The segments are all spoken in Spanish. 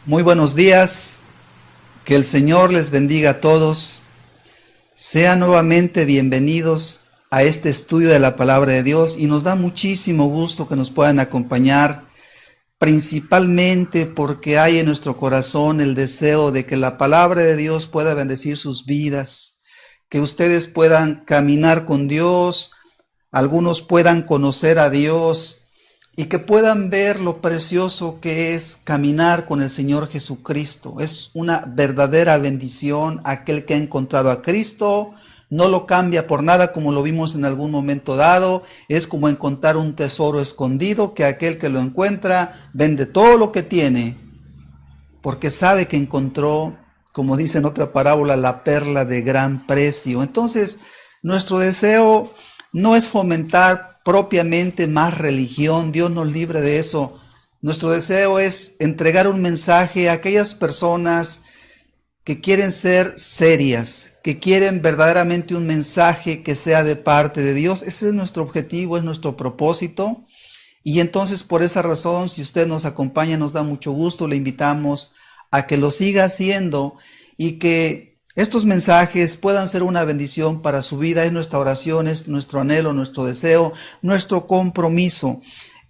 Muy buenos días, que el Señor les bendiga a todos. Sean nuevamente bienvenidos a este estudio de la Palabra de Dios y nos da muchísimo gusto que nos puedan acompañar, principalmente porque hay en nuestro corazón el deseo de que la Palabra de Dios pueda bendecir sus vidas, que ustedes puedan caminar con Dios, algunos puedan conocer a Dios y que puedan ver lo precioso que es caminar con el Señor Jesucristo. Es una verdadera bendición. Aquel que ha encontrado a Cristo no lo cambia por nada, como lo vimos en algún momento dado. Es como encontrar un tesoro escondido, que aquel que lo encuentra vende todo lo que tiene, porque sabe que encontró, como dice en otra parábola, la perla de gran precio. Entonces, nuestro deseo no es fomentar propiamente más religión. Dios nos libre de eso. Nuestro deseo es entregar un mensaje a aquellas personas que quieren ser serias, que quieren verdaderamente un mensaje que sea de parte de Dios. Ese es nuestro objetivo, es nuestro propósito. Y entonces, por esa razón, si usted nos acompaña, nos da mucho gusto, le invitamos a que lo siga haciendo y que estos mensajes puedan ser una bendición para su vida. Es nuestra oración, es nuestro anhelo, nuestro deseo, nuestro compromiso.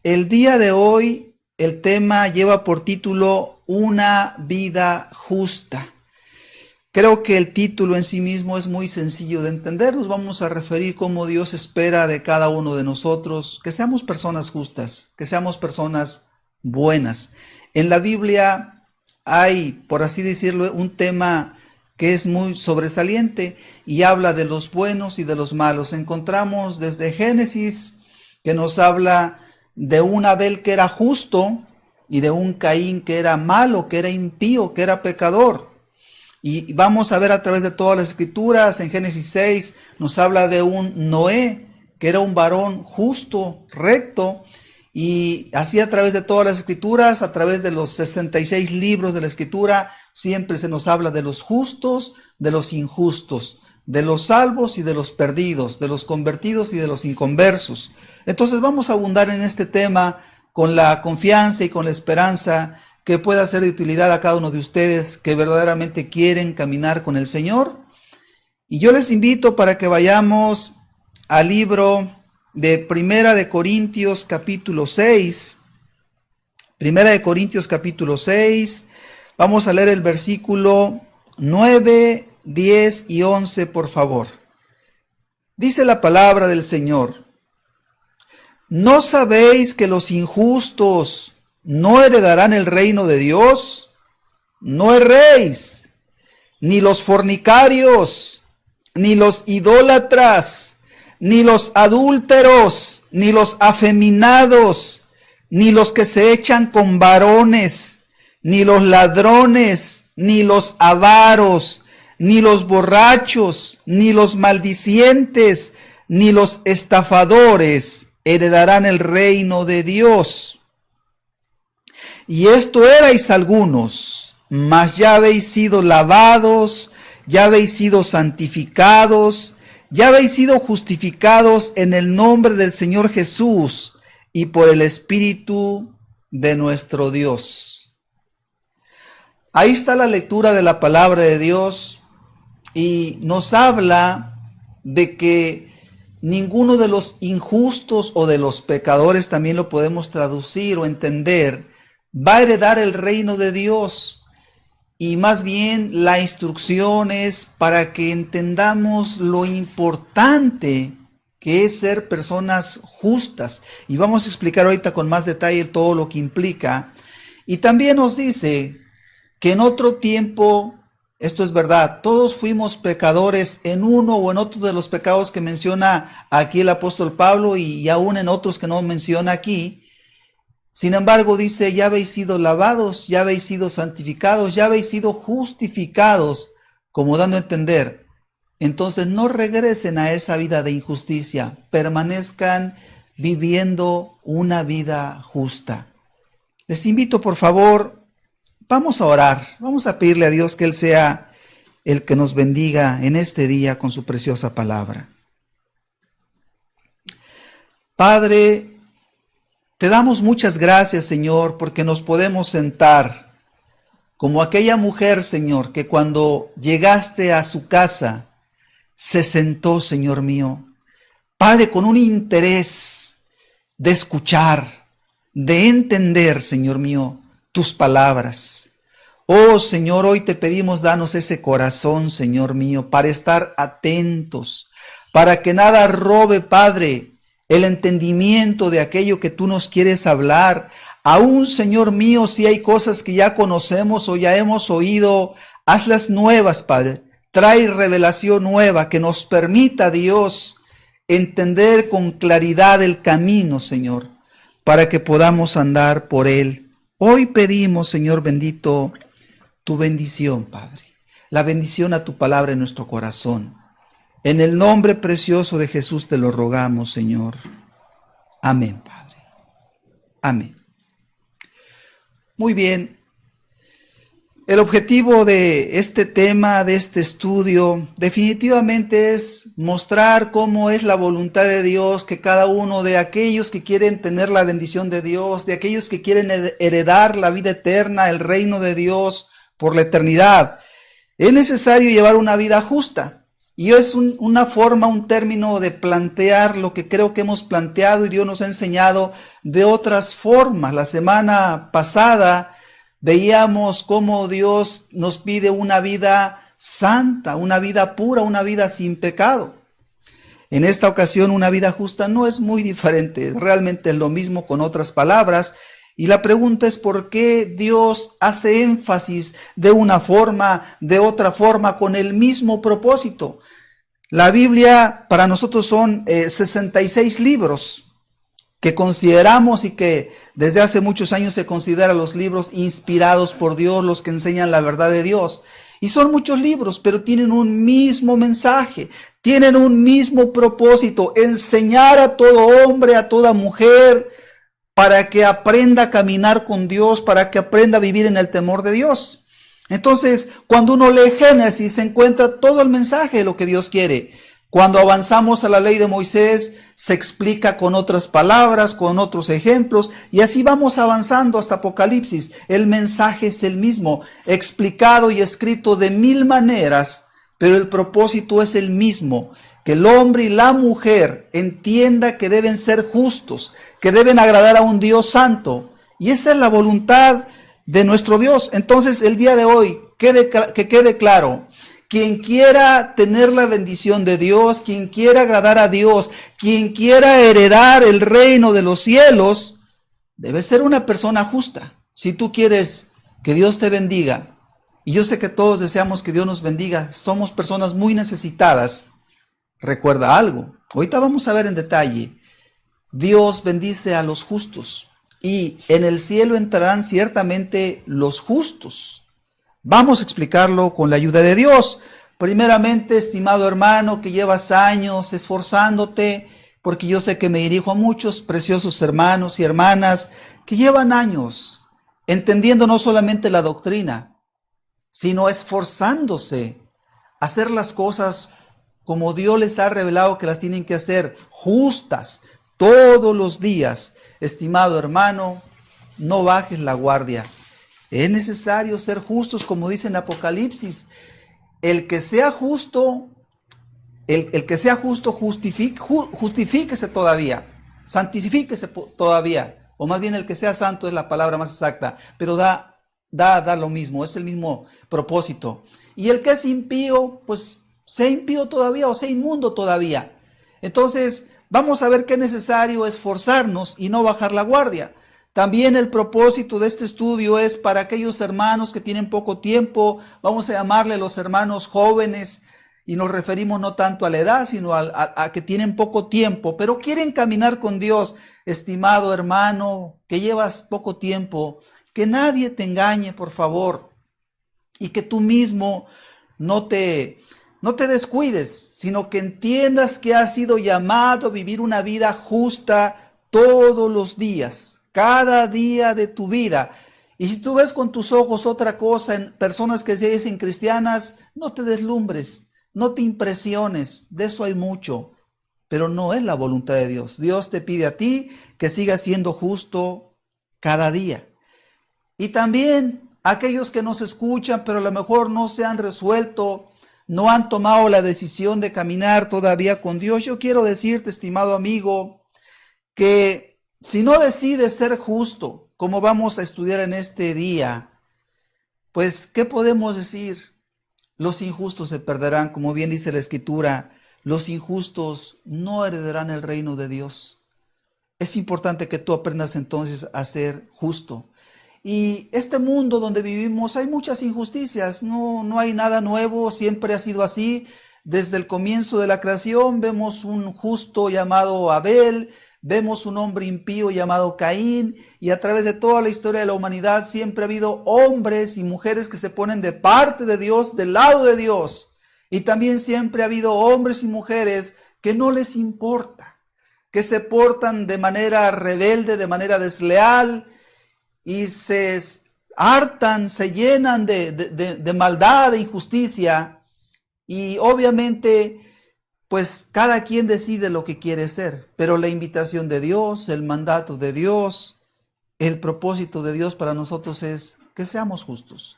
El día de hoy, el tema lleva por título Una vida justa. Creo que el título en sí mismo es muy sencillo de entender. Nos vamos a referir cómo Dios espera de cada uno de nosotros que seamos personas justas, que seamos personas buenas. En la Biblia hay, por así decirlo, un tema que es muy sobresaliente y habla de los buenos y de los malos. Encontramos desde Génesis que nos habla de un Abel que era justo y de un Caín que era malo, que era impío, que era pecador. Y vamos a ver a través de todas las escrituras. En Génesis 6 nos habla de un Noé que era un varón justo, recto. Y así a través de todas las escrituras, a través de los 66 libros de la escritura, siempre se nos habla de los justos, de los injustos, de los salvos y de los perdidos, de los convertidos y de los inconversos. Entonces vamos a abundar en este tema con la confianza y con la esperanza que pueda ser de utilidad a cada uno de ustedes que verdaderamente quieren caminar con el Señor. Y yo les invito para que vayamos al libro de Primera de Corintios capítulo 6. Primera de Corintios capítulo 6. Vamos a leer el versículo 9, 10 y 11, por favor. Dice la palabra del Señor: ¿no sabéis que los injustos no heredarán el reino de Dios? No erréis, ni los fornicarios, ni los idólatras, ni los adúlteros, ni los afeminados, ni los que se echan con varones, ni los ladrones, ni los avaros, ni los borrachos, ni los maldicientes, ni los estafadores heredarán el reino de Dios. Y esto erais algunos, mas ya habéis sido lavados, ya habéis sido santificados, ya habéis sido justificados en el nombre del Señor Jesús y por el Espíritu de nuestro Dios. Ahí está la lectura de la palabra de Dios y nos habla de que ninguno de los injustos o de los pecadores, también lo podemos traducir o entender, va a heredar el reino de Dios. Y más bien la instrucción es para que entendamos lo importante que es ser personas justas. Y vamos a explicar ahorita con más detalle todo lo que implica. Y también nos dice que en otro tiempo, esto es verdad, todos fuimos pecadores en uno o en otro de los pecados que menciona aquí el apóstol Pablo y aún en otros que no menciona aquí. Sin embargo, dice, ya habéis sido lavados, ya habéis sido santificados, ya habéis sido justificados, como dando a entender. Entonces no regresen a esa vida de injusticia, permanezcan viviendo una vida justa. Les invito, por favor, vamos a orar, vamos a pedirle a Dios que Él sea el que nos bendiga en este día con su preciosa palabra. Padre, te damos muchas gracias, Señor, porque nos podemos sentar como aquella mujer, Señor, que cuando llegaste a su casa, se sentó, Señor mío, Padre, con un interés de escuchar, de entender, Señor mío, tus palabras. Oh, Señor, hoy te pedimos, danos ese corazón, Señor mío, para estar atentos, para que nada robe, Padre, el entendimiento de aquello que tú nos quieres hablar. Aún, Señor mío, si hay cosas que ya conocemos o ya hemos oído, hazlas nuevas, Padre. Trae revelación nueva que nos permita, Dios, entender con claridad el camino, Señor, para que podamos andar por él. Hoy pedimos, Señor bendito, tu bendición, Padre. La bendición a tu palabra en nuestro corazón. En el nombre precioso de Jesús te lo rogamos, Señor. Amén, Padre. Amén. Muy bien. El objetivo de este tema, de este estudio, definitivamente es mostrar cómo es la voluntad de Dios, que cada uno de aquellos que quieren tener la bendición de Dios, de aquellos que quieren heredar la vida eterna, el reino de Dios por la eternidad, es necesario llevar una vida justa. Y es una forma, un término de plantear lo que creo que hemos planteado y Dios nos ha enseñado de otras formas. La semana pasada veíamos cómo Dios nos pide una vida santa, una vida pura, una vida sin pecado. En esta ocasión, una vida justa no es muy diferente, realmente es lo mismo con otras palabras. Y la pregunta es por qué Dios hace énfasis de una forma, de otra forma, con el mismo propósito. La Biblia para nosotros son 66 libros que consideramos y que desde hace muchos años se consideran los libros inspirados por Dios, los que enseñan la verdad de Dios. Y son muchos libros, pero tienen un mismo mensaje, tienen un mismo propósito, enseñar a todo hombre, a toda mujer, para que aprenda a caminar con Dios, para que aprenda a vivir en el temor de Dios. Entonces, cuando uno lee Génesis, se encuentra todo el mensaje de lo que Dios quiere. Cuando avanzamos a la ley de Moisés, se explica con otras palabras, con otros ejemplos, y así vamos avanzando hasta Apocalipsis. El mensaje es el mismo, explicado y escrito de 1000 maneras, pero el propósito es el mismo. Que el hombre y la mujer entienda que deben ser justos, que deben agradar a un Dios santo. Y esa es la voluntad de nuestro Dios. Entonces, el día de hoy, que quede claro, quien quiera tener la bendición de Dios, quien quiera agradar a Dios, quien quiera heredar el reino de los cielos, debe ser una persona justa. Si tú quieres que Dios te bendiga, y yo sé que todos deseamos que Dios nos bendiga, somos personas muy necesitadas. Recuerda algo, ahorita vamos a ver en detalle, Dios bendice a los justos y en el cielo entrarán ciertamente los justos. Vamos a explicarlo con la ayuda de Dios. Primeramente, estimado hermano, que llevas años esforzándote, porque yo sé que me dirijo a muchos preciosos hermanos y hermanas que llevan años entendiendo no solamente la doctrina, sino esforzándose a hacer las cosas como Dios les ha revelado que las tienen que hacer, justas, todos los días. Estimado hermano, no bajes la guardia. Es necesario ser justos, como dice en Apocalipsis. El que sea justo, justifíquese todavía, santifíquese todavía, o más bien el que sea santo es la palabra más exacta, pero da lo mismo, es el mismo propósito. Y el que es impío, pues sea impío todavía o sea inmundo todavía. Entonces, vamos a ver que es necesario esforzarnos y no bajar la guardia. También el propósito de este estudio es para aquellos hermanos que tienen poco tiempo, vamos a llamarle los hermanos jóvenes, y nos referimos no tanto a la edad, sino a que tienen poco tiempo, pero quieren caminar con Dios. Estimado hermano, que llevas poco tiempo, que nadie te engañe, por favor, y que tú mismo no te descuides, sino que entiendas que has sido llamado a vivir una vida justa todos los días, cada día de tu vida. Y si tú ves con tus ojos otra cosa en personas que se dicen cristianas, no te deslumbres, no te impresiones, de eso hay mucho, pero no es la voluntad de Dios. Dios te pide a ti que sigas siendo justo cada día. Y también aquellos que nos escuchan, pero a lo mejor no se han resuelto, no han tomado la decisión de caminar todavía con Dios. Yo quiero decirte, estimado amigo, que si no decides ser justo, como vamos a estudiar en este día, pues, ¿qué podemos decir? Los injustos se perderán, como bien dice la Escritura, los injustos no heredarán el reino de Dios. Es importante que tú aprendas entonces a ser justo. Y este mundo donde vivimos hay muchas injusticias, no hay nada nuevo, siempre ha sido así. Desde el comienzo de la creación vemos un justo llamado Abel, vemos un hombre impío llamado Caín, y a través de toda la historia de la humanidad siempre ha habido hombres y mujeres que se ponen de parte de Dios, del lado de Dios. Y también siempre ha habido hombres y mujeres que no les importa, que se portan de manera rebelde, de manera desleal, y se hartan, se llenan de maldad, de injusticia, y obviamente pues cada quien decide lo que quiere ser, pero la invitación de Dios, el mandato de Dios, el propósito de Dios para nosotros es que seamos justos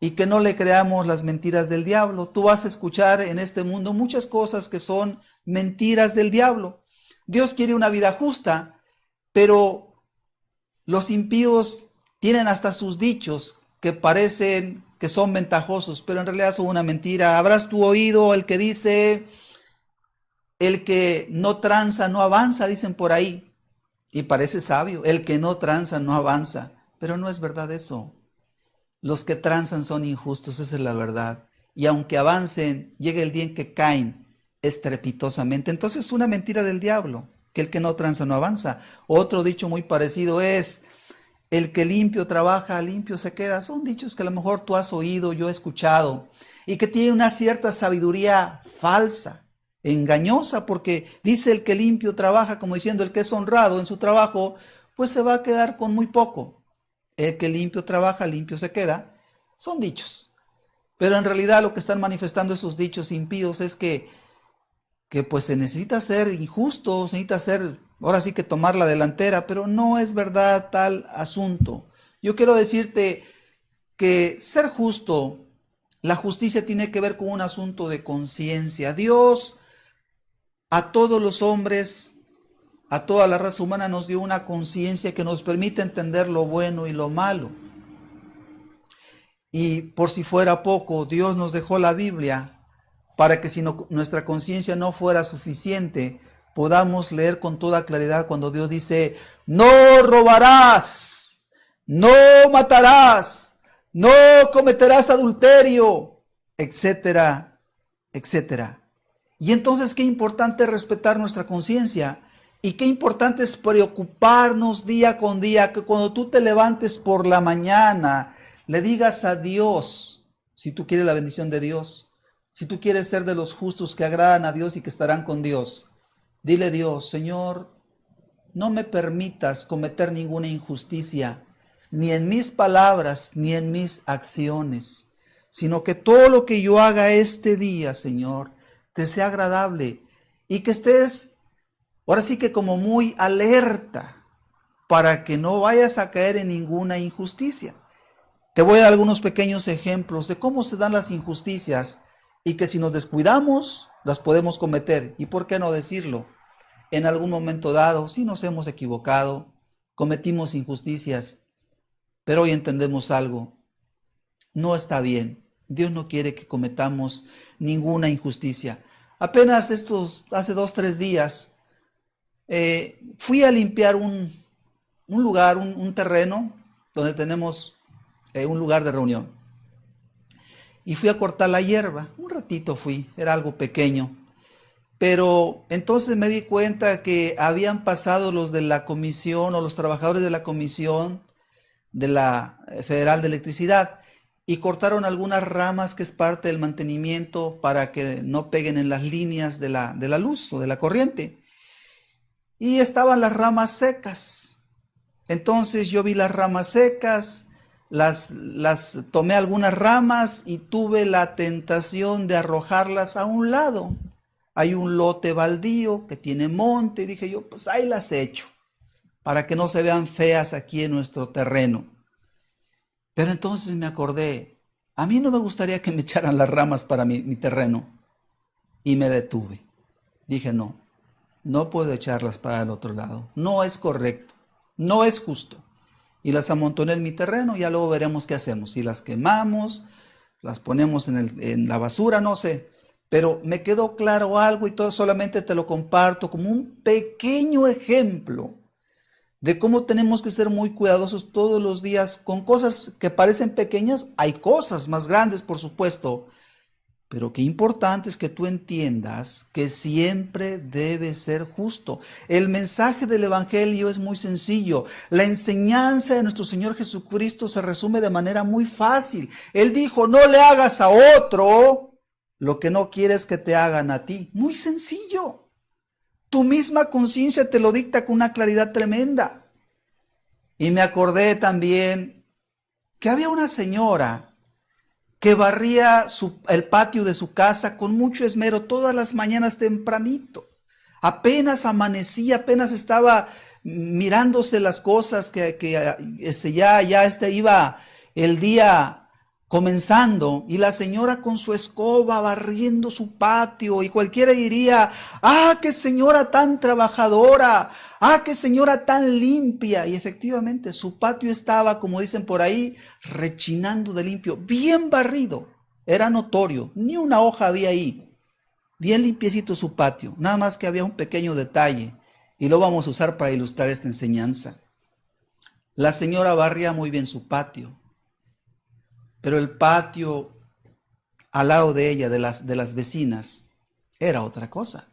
y que no le creamos las mentiras del diablo. Tú vas a escuchar en este mundo muchas cosas que son mentiras del diablo. Dios quiere una vida justa, pero los impíos tienen hasta sus dichos que parecen que son ventajosos, pero en realidad son una mentira. Habrás tú oído el que dice: el que no tranza no avanza, dicen por ahí. Y parece sabio, el que no tranza no avanza. Pero no es verdad eso. Los que tranzan son injustos, esa es la verdad. Y aunque avancen, llega el día en que caen estrepitosamente. Entonces es una mentira del diablo, que el que no tranza no avanza. Otro dicho muy parecido es: el que limpio trabaja, limpio se queda. Son dichos que a lo mejor tú has oído, yo he escuchado, y que tienen una cierta sabiduría falsa, engañosa, porque dice el que limpio trabaja, como diciendo el que es honrado en su trabajo, pues se va a quedar con muy poco. El que limpio trabaja, limpio se queda. Son dichos. Pero en realidad lo que están manifestando esos dichos impíos es que pues se necesita ser injusto, se necesita ser, ahora sí que tomar la delantera, pero no es verdad tal asunto. Yo quiero decirte que ser justo, la justicia tiene que ver con un asunto de conciencia. Dios a todos los hombres, a toda la raza humana nos dio una conciencia que nos permite entender lo bueno y lo malo. Y por si fuera poco, Dios nos dejó la Biblia para que si nuestra conciencia no fuera suficiente, podamos leer con toda claridad cuando Dios dice: no robarás, no matarás, no cometerás adulterio, etcétera, etcétera. Y entonces qué importante es respetar nuestra conciencia y qué importante es preocuparnos día con día, que cuando tú te levantes por la mañana le digas a Dios, si tú quieres la bendición de Dios, si tú quieres ser de los justos que agradan a Dios y que estarán con Dios, dile: Dios, Señor, no me permitas cometer ninguna injusticia, ni en mis palabras, ni en mis acciones, sino que todo lo que yo haga este día, Señor, te sea agradable y que estés, ahora sí que como muy alerta, para que no vayas a caer en ninguna injusticia. Te voy a dar algunos pequeños ejemplos de cómo se dan las injusticias y que si nos descuidamos, las podemos cometer. ¿Y por qué no decirlo? En algún momento dado, sí nos hemos equivocado, cometimos injusticias, pero hoy entendemos algo. No está bien. Dios no quiere que cometamos ninguna injusticia. Apenas hace 2 o 3 días, fui a limpiar un lugar, un terreno, donde tenemos un lugar de reunión. Y fui a cortar la hierba, un ratito fui, era algo pequeño. Pero entonces me di cuenta que habían pasado los de la comisión o los trabajadores de la comisión de la Federal de Electricidad y cortaron algunas ramas que es parte del mantenimiento para que no peguen en las líneas de la luz o de la corriente. Y estaban las ramas secas. Entonces yo vi las ramas secas, las tomé algunas ramas y tuve la tentación de arrojarlas a un lado. Hay un lote baldío que tiene monte y dije yo, pues ahí las echo para que no se vean feas aquí en nuestro terreno. Pero entonces me acordé, a mí no me gustaría que me echaran las ramas para mi terreno. Y me detuve. Dije, no, no puedo echarlas para el otro lado. No es correcto, no es justo. Y las amontoné en mi terreno, ya luego veremos qué hacemos. Si las quemamos, las ponemos en la basura, no sé. Pero me quedó claro algo y todo solamente te lo comparto como un pequeño ejemplo de cómo tenemos que ser muy cuidadosos todos los días con cosas que parecen pequeñas. Hay cosas más grandes, por supuesto, pero qué importante es que tú entiendas que siempre debe ser justo. El mensaje del Evangelio es muy sencillo. La enseñanza de nuestro Señor Jesucristo se resume de manera muy fácil. Él dijo, no le hagas a otro lo que no quieres que te hagan a ti. Muy sencillo. Tu misma conciencia te lo dicta con una claridad tremenda. Y me acordé también que había una señora que barría el patio de su casa con mucho esmero todas las mañanas tempranito. Apenas amanecía, apenas estaba mirándose las cosas que ya iba el día comenzando, y la señora con su escoba barriendo su patio, y cualquiera diría, ¡ah, qué señora tan trabajadora! ¡Ah, qué señora tan limpia! Y efectivamente su patio estaba, como dicen por ahí, rechinando de limpio, bien barrido, era notorio, ni una hoja había ahí, bien limpiecito su patio, nada más que había un pequeño detalle, y lo vamos a usar para ilustrar esta enseñanza. La señora barría muy bien su patio, pero el patio al lado de ella, de las vecinas, era otra cosa.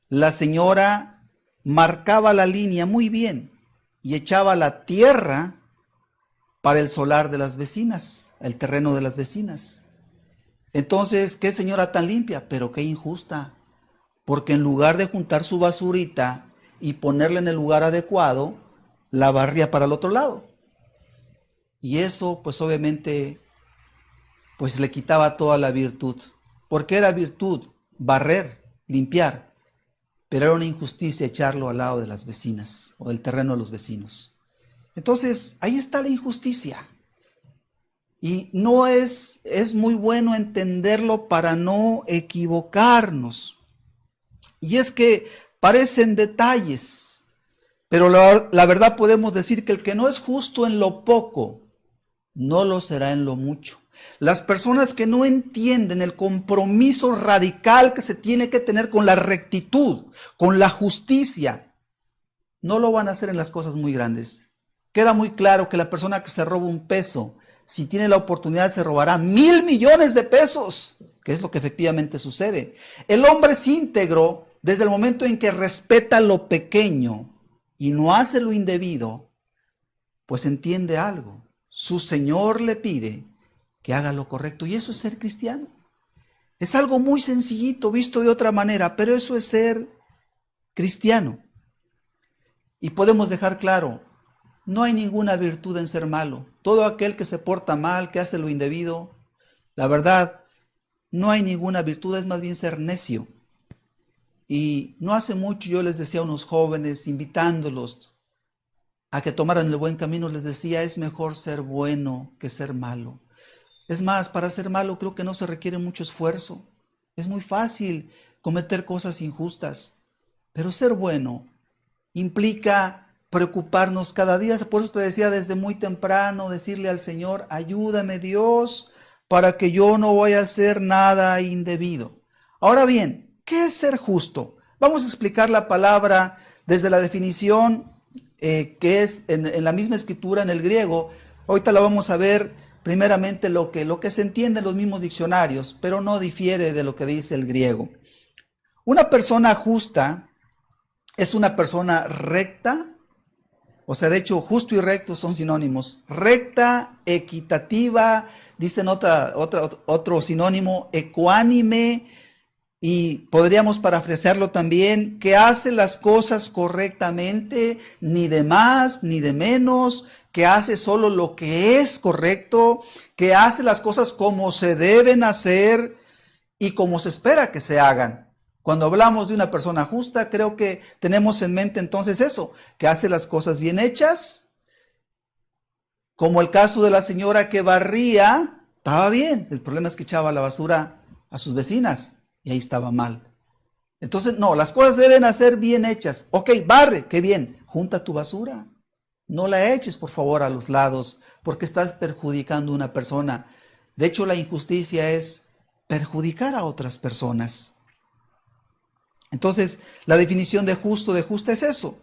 La señora marcaba la línea muy bien y echaba la tierra para el solar de las vecinas, el terreno de las vecinas. Entonces, qué señora tan limpia, pero qué injusta, porque en lugar de juntar su basurita y ponerla en el lugar adecuado, la barría para el otro lado. Y eso, pues obviamente, pues le quitaba toda la virtud. Porque era virtud barrer, limpiar, pero era una injusticia echarlo al lado de las vecinas o del terreno de los vecinos. Entonces, ahí está la injusticia. Y no es muy bueno entenderlo para no equivocarnos. Y es que parecen detalles, pero la verdad podemos decir que el que no es justo en lo poco, no lo será en lo mucho. Las personas que no entienden el compromiso radical que se tiene que tener con la rectitud, con la justicia, no lo van a hacer en las cosas muy grandes. Queda muy claro que la persona que se roba un peso, si tiene la oportunidad, se robará 1,000 millones de pesos, que es lo que efectivamente sucede. El hombre es íntegro desde el momento en que respeta lo pequeño y no hace lo indebido, pues entiende algo. Su Señor le pide que haga lo correcto, y eso es ser cristiano. Es algo muy sencillito visto de otra manera, pero eso es ser cristiano. Y podemos dejar claro, no hay ninguna virtud en ser malo. Todo aquel que se porta mal, que hace lo indebido, la verdad, no hay ninguna virtud, es más bien ser necio. Y no hace mucho yo les decía a unos jóvenes, invitándolos a que tomaran el buen camino, les decía, es mejor ser bueno que ser malo. Es más, para ser malo creo que no se requiere mucho esfuerzo. Es muy fácil cometer cosas injustas, pero ser bueno implica preocuparnos cada día. Por eso te decía desde muy temprano, decirle al Señor, ayúdame Dios, para que yo no vaya a hacer nada indebido. Ahora bien, ¿qué es ser justo? Vamos a explicar la palabra desde la definición que es en la misma escritura en el griego. Ahorita la vamos a ver primeramente lo que se entiende en los mismos diccionarios, pero no difiere de lo que dice el griego. Una persona justa es una persona recta, o sea, de hecho, justo y recto son sinónimos. Recta, equitativa, dicen otro sinónimo, ecuánime, y podríamos parafrasearlo también, que hace las cosas correctamente, ni de más ni de menos, que hace solo lo que es correcto, que hace las cosas como se deben hacer y como se espera que se hagan. Cuando hablamos de una persona justa, creo que tenemos en mente entonces eso, que hace las cosas bien hechas Como el caso de la señora que barría, estaba bien. El problema es que echaba la basura a sus vecinas y ahí estaba mal. Entonces, no, las cosas deben ser bien hechas. Ok, barre, qué bien. Junta tu basura. No la eches, por favor, a los lados, porque estás perjudicando a una persona. De hecho, la injusticia es perjudicar a otras personas. Entonces, la definición de justo, de justa es eso.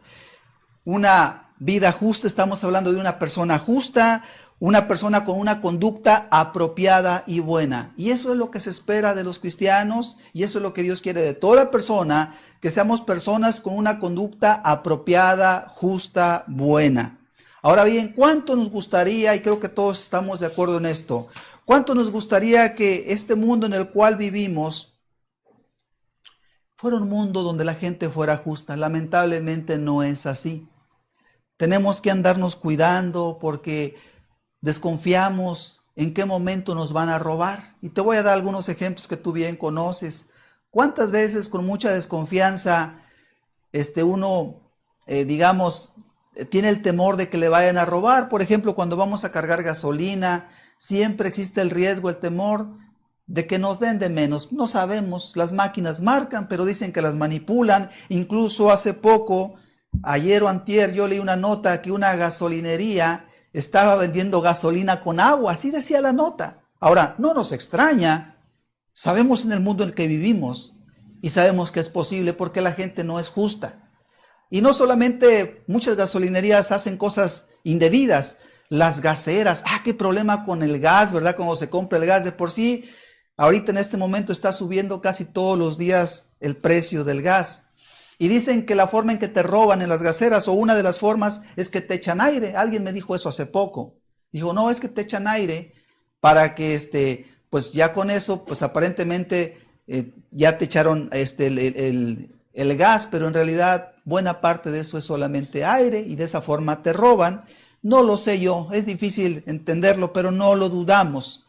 Una vida justa, estamos hablando de una persona justa, una persona con una conducta apropiada y buena. Y eso es lo que se espera de los cristianos y eso es lo que Dios quiere de toda persona, que seamos personas con una conducta apropiada, justa, buena. Ahora bien, ¿cuánto nos gustaría, y creo que todos estamos de acuerdo en esto, cuánto nos gustaría que este mundo en el cual vivimos fuera un mundo donde la gente fuera justa? Lamentablemente no es así. Tenemos que andarnos cuidando porque desconfiamos en qué momento nos van a robar. Y te voy a dar algunos ejemplos que tú bien conoces. ¿Cuántas veces con mucha desconfianza uno, tiene el temor de que le vayan a robar? Por ejemplo, cuando vamos a cargar gasolina, siempre existe el riesgo, el temor de que nos den de menos. No sabemos, las máquinas marcan, pero dicen que las manipulan. Incluso hace poco, ayer o antier, yo leí una nota que una gasolinería estaba vendiendo gasolina con agua, así decía la nota. Ahora, no nos extraña, sabemos en el mundo en el que vivimos y sabemos que es posible porque la gente no es justa. Y no solamente muchas gasolinerías hacen cosas indebidas, las gaseras, qué problema con el gas, ¿verdad? Cuando se compra el gas de por sí, ahorita en este momento está subiendo casi todos los días el precio del gas. Y dicen que la forma en que te roban en las gaseras, o una de las formas, es que te echan aire. Alguien me dijo eso hace poco. Dijo, no, es que te echan aire para que, pues ya con eso, pues aparentemente ya te echaron el gas, pero en realidad buena parte de eso es solamente aire y de esa forma te roban. No lo sé yo, es difícil entenderlo, pero no lo dudamos.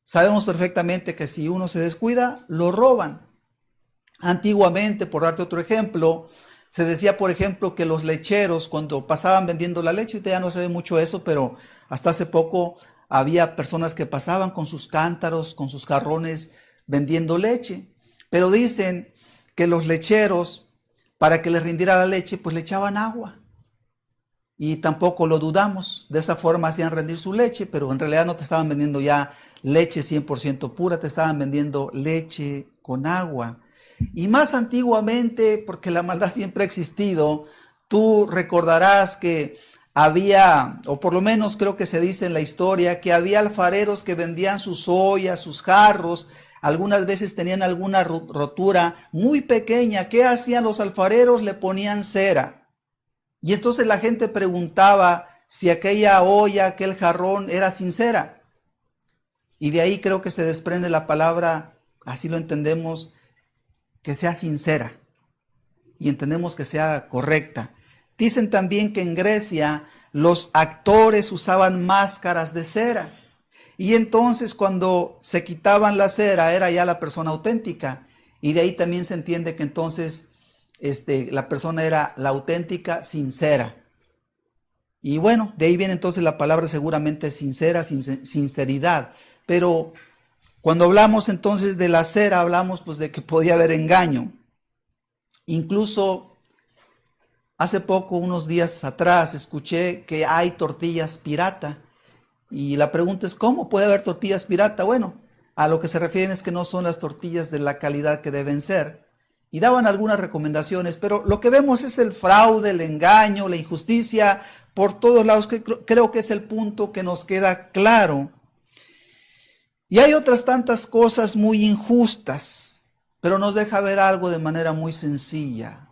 Sabemos perfectamente que si uno se descuida, lo roban. Antiguamente, por darte otro ejemplo, se decía, por ejemplo, que los lecheros cuando pasaban vendiendo la leche, ahorita ya no se ve mucho eso, pero hasta hace poco había personas que pasaban con sus cántaros, con sus jarrones vendiendo leche. Pero dicen que los lecheros, para que les rindiera la leche, pues le echaban agua. Y tampoco lo dudamos, de esa forma hacían rendir su leche, pero en realidad no te estaban vendiendo ya leche 100% pura, te estaban vendiendo leche con agua. Y más antiguamente, porque la maldad siempre ha existido, tú recordarás que había, o por lo menos creo que se dice en la historia, que había alfareros que vendían sus ollas, sus jarros, algunas veces tenían alguna rotura muy pequeña. ¿Qué hacían los alfareros? Le ponían cera. Y entonces la gente preguntaba si aquella olla, aquel jarrón era sin cera. Y de ahí creo que se desprende la palabra, así lo entendemos, que sea sincera. Y entendemos que sea correcta. Dicen también que en Grecia los actores usaban máscaras de cera. Y entonces cuando se quitaban la cera era ya la persona auténtica. Y de ahí también se entiende que entonces la persona era la auténtica, sincera. Y bueno, de ahí viene entonces la palabra seguramente sincera, sinceridad. Pero cuando hablamos entonces de la cera, hablamos pues de que podía haber engaño. Incluso hace poco, unos días atrás, escuché que hay tortillas pirata. Y la pregunta es, ¿cómo puede haber tortillas pirata? Bueno, a lo que se refieren es que no son las tortillas de la calidad que deben ser. Y daban algunas recomendaciones, pero lo que vemos es el fraude, el engaño, la injusticia por todos lados, que creo que es el punto que nos queda claro. Y hay otras tantas cosas muy injustas, pero nos deja ver algo de manera muy sencilla.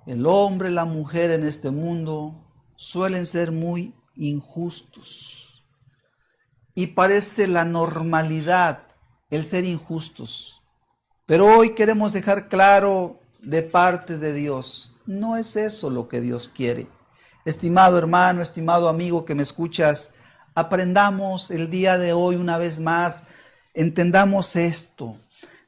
El hombre y la mujer en este mundo suelen ser muy injustos. Y parece la normalidad el ser injustos. Pero hoy queremos dejar claro de parte de Dios, no es eso lo que Dios quiere. Estimado hermano, estimado amigo que me escuchas, aprendamos el día de hoy una vez más, entendamos esto.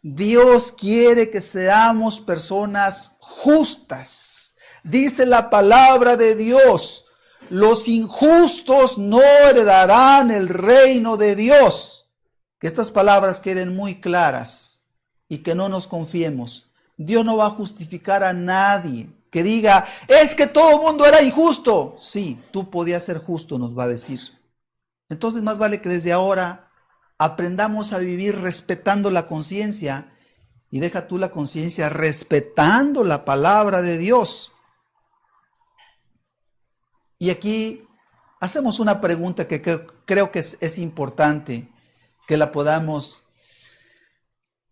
Dios quiere que seamos personas justas. Dice la palabra de Dios, los injustos no heredarán el reino de Dios. Que estas palabras queden muy claras y que no nos confiemos. Dios no va a justificar a nadie que diga, es que todo el mundo era injusto. Sí, tú podías ser justo, nos va a decir. Entonces más vale que desde ahora aprendamos a vivir respetando la conciencia, y deja tú la conciencia, respetando la palabra de Dios. Y aquí hacemos una pregunta que creo que es importante que la podamos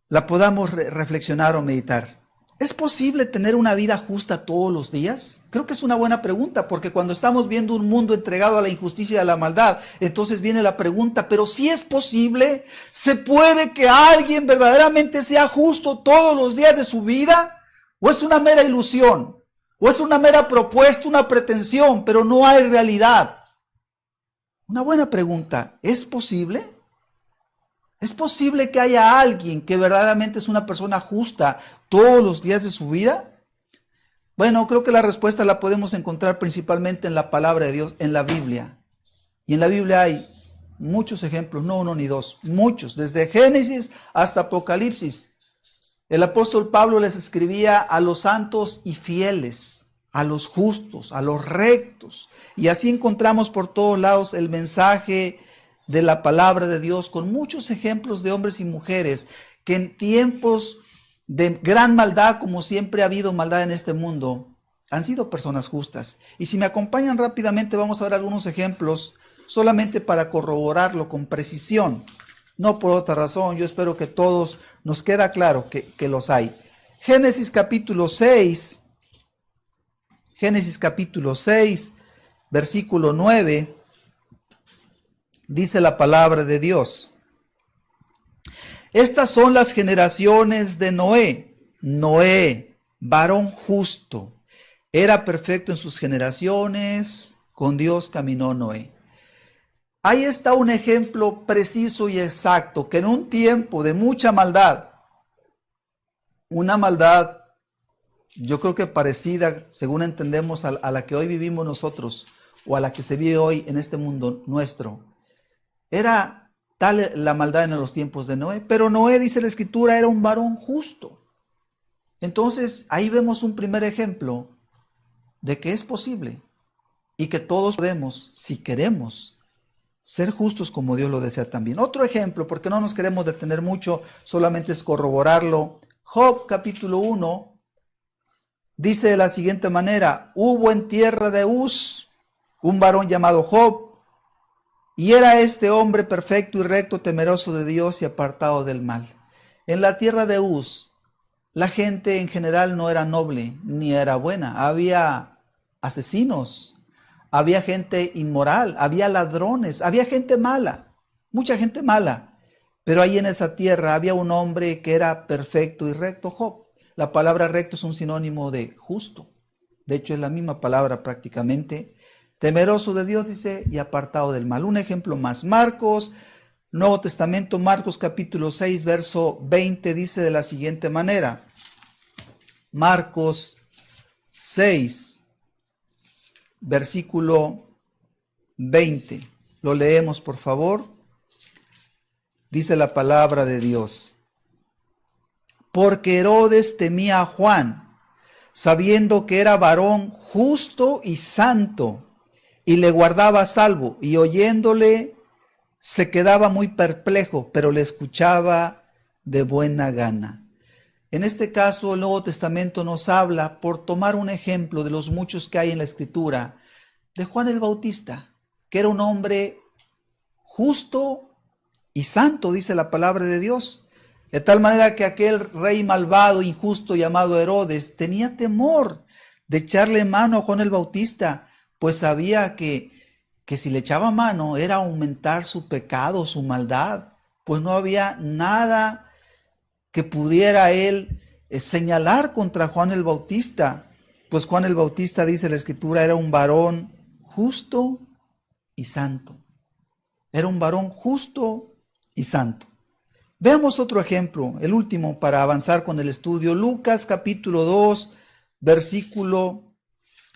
reflexionar o meditar. ¿Es posible tener una vida justa todos los días? Creo que es una buena pregunta, porque cuando estamos viendo un mundo entregado a la injusticia y a la maldad, entonces viene la pregunta, pero si es posible, ¿se puede que alguien verdaderamente sea justo todos los días de su vida? ¿O es una mera ilusión? ¿O es una mera propuesta, una pretensión, pero no hay realidad? Una buena pregunta, ¿es posible? ¿Es posible que haya alguien que verdaderamente es una persona justa todos los días de su vida? Bueno, creo que la respuesta la podemos encontrar principalmente en la palabra de Dios, en la Biblia. Y en la Biblia hay muchos ejemplos, no uno ni dos, muchos, desde Génesis hasta Apocalipsis. El apóstol Pablo les escribía a los santos y fieles, a los justos, a los rectos. Y así encontramos por todos lados el mensaje de la palabra de Dios, con muchos ejemplos de hombres y mujeres que en tiempos de gran maldad, como siempre ha habido maldad en este mundo, han sido personas justas. Y si me acompañan rápidamente, vamos a ver algunos ejemplos solamente para corroborarlo con precisión, no por otra razón. Yo espero que todos nos queda claro que los hay. Génesis capítulo 6, versículo 9. Dice la palabra de Dios: estas son las generaciones de Noé. Noé, varón justo, era perfecto en sus generaciones, con Dios caminó Noé. Ahí está un ejemplo preciso y exacto, que en un tiempo de mucha maldad, una maldad, yo creo que parecida, según entendemos, a la que hoy vivimos nosotros, o a la que se vive hoy en este mundo nuestro, era tal la maldad en los tiempos de Noé, pero Noé, dice la Escritura, era un varón justo. Entonces, ahí vemos un primer ejemplo de que es posible y que todos podemos, si queremos, ser justos como Dios lo desea también. Otro ejemplo, porque no nos queremos detener mucho, solamente es corroborarlo. Job capítulo 1 dice de la siguiente manera: hubo en tierra de Uz un varón llamado Job, y era este hombre perfecto y recto, temeroso de Dios y apartado del mal. En la tierra de Uz, la gente en general no era noble ni era buena. Había asesinos, había gente inmoral, había ladrones, había gente mala, mucha gente mala. Pero ahí en esa tierra había un hombre que era perfecto y recto, Job. La palabra recto es un sinónimo de justo. De hecho, es la misma palabra prácticamente. Temeroso de Dios, dice, y apartado del mal. Un ejemplo más. Marcos, Nuevo Testamento, Marcos capítulo 6, verso 20, dice de la siguiente manera. Marcos 6, versículo 20. Lo leemos, por favor. Dice la palabra de Dios: porque Herodes temía a Juan, sabiendo que era varón justo y santo, y le guardaba a salvo, y oyéndole se quedaba muy perplejo, pero le escuchaba de buena gana. En este caso, el Nuevo Testamento nos habla, por tomar un ejemplo de los muchos que hay en la Escritura, de Juan el Bautista, que era un hombre justo y santo, dice la palabra de Dios. De tal manera que aquel rey malvado, injusto, llamado Herodes, tenía temor de echarle mano a Juan el Bautista, pues sabía que si le echaba mano era aumentar su pecado, su maldad, pues no había nada que pudiera él señalar contra Juan el Bautista, pues Juan el Bautista, dice la Escritura, era un varón justo y santo. Era un varón justo y santo. Veamos otro ejemplo, el último para avanzar con el estudio. Lucas capítulo 2, versículo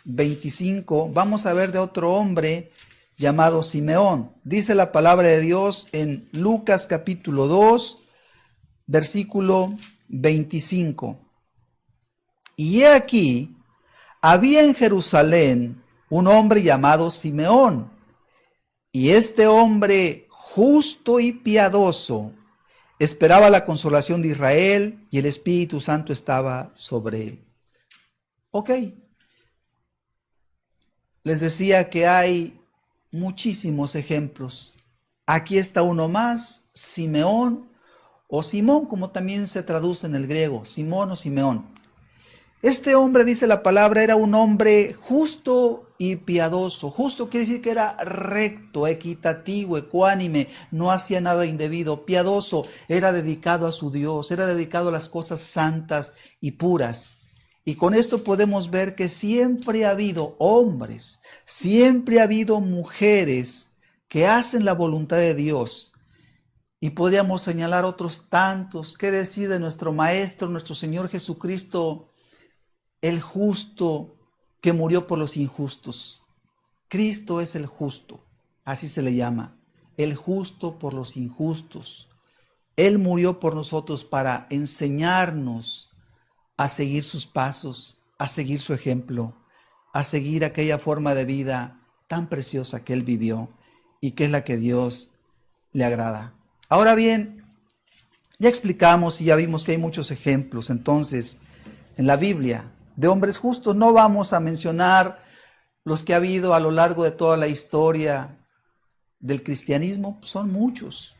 25, vamos a ver de otro hombre llamado Simeón. Dice la palabra de Dios en Lucas capítulo 2, versículo 25. Y he aquí, había en Jerusalén un hombre llamado Simeón, y este hombre justo y piadoso esperaba la consolación de Israel, y el Espíritu Santo estaba sobre él. Ok. Les decía que hay muchísimos ejemplos. Aquí está uno más, Simeón o Simón, como también se traduce en el griego, Simón o Simeón. Este hombre, dice la palabra, era un hombre justo y piadoso. Justo quiere decir que era recto, equitativo, ecuánime, no hacía nada indebido. Piadoso, era dedicado a su Dios, era dedicado a las cosas santas y puras. Y con esto podemos ver que siempre ha habido hombres, siempre ha habido mujeres que hacen la voluntad de Dios. Y podríamos señalar otros tantos. ¿Qué decir de nuestro Maestro, nuestro Señor Jesucristo, el justo que murió por los injustos? Cristo es el justo, así se le llama, el justo por los injustos. Él murió por nosotros para enseñarnos a seguir sus pasos, a seguir su ejemplo, a seguir aquella forma de vida tan preciosa que Él vivió y que es la que Dios le agrada. Ahora bien, ya explicamos y ya vimos que hay muchos ejemplos entonces en la Biblia de hombres justos. No vamos a mencionar los que ha habido a lo largo de toda la historia del cristianismo, son muchos.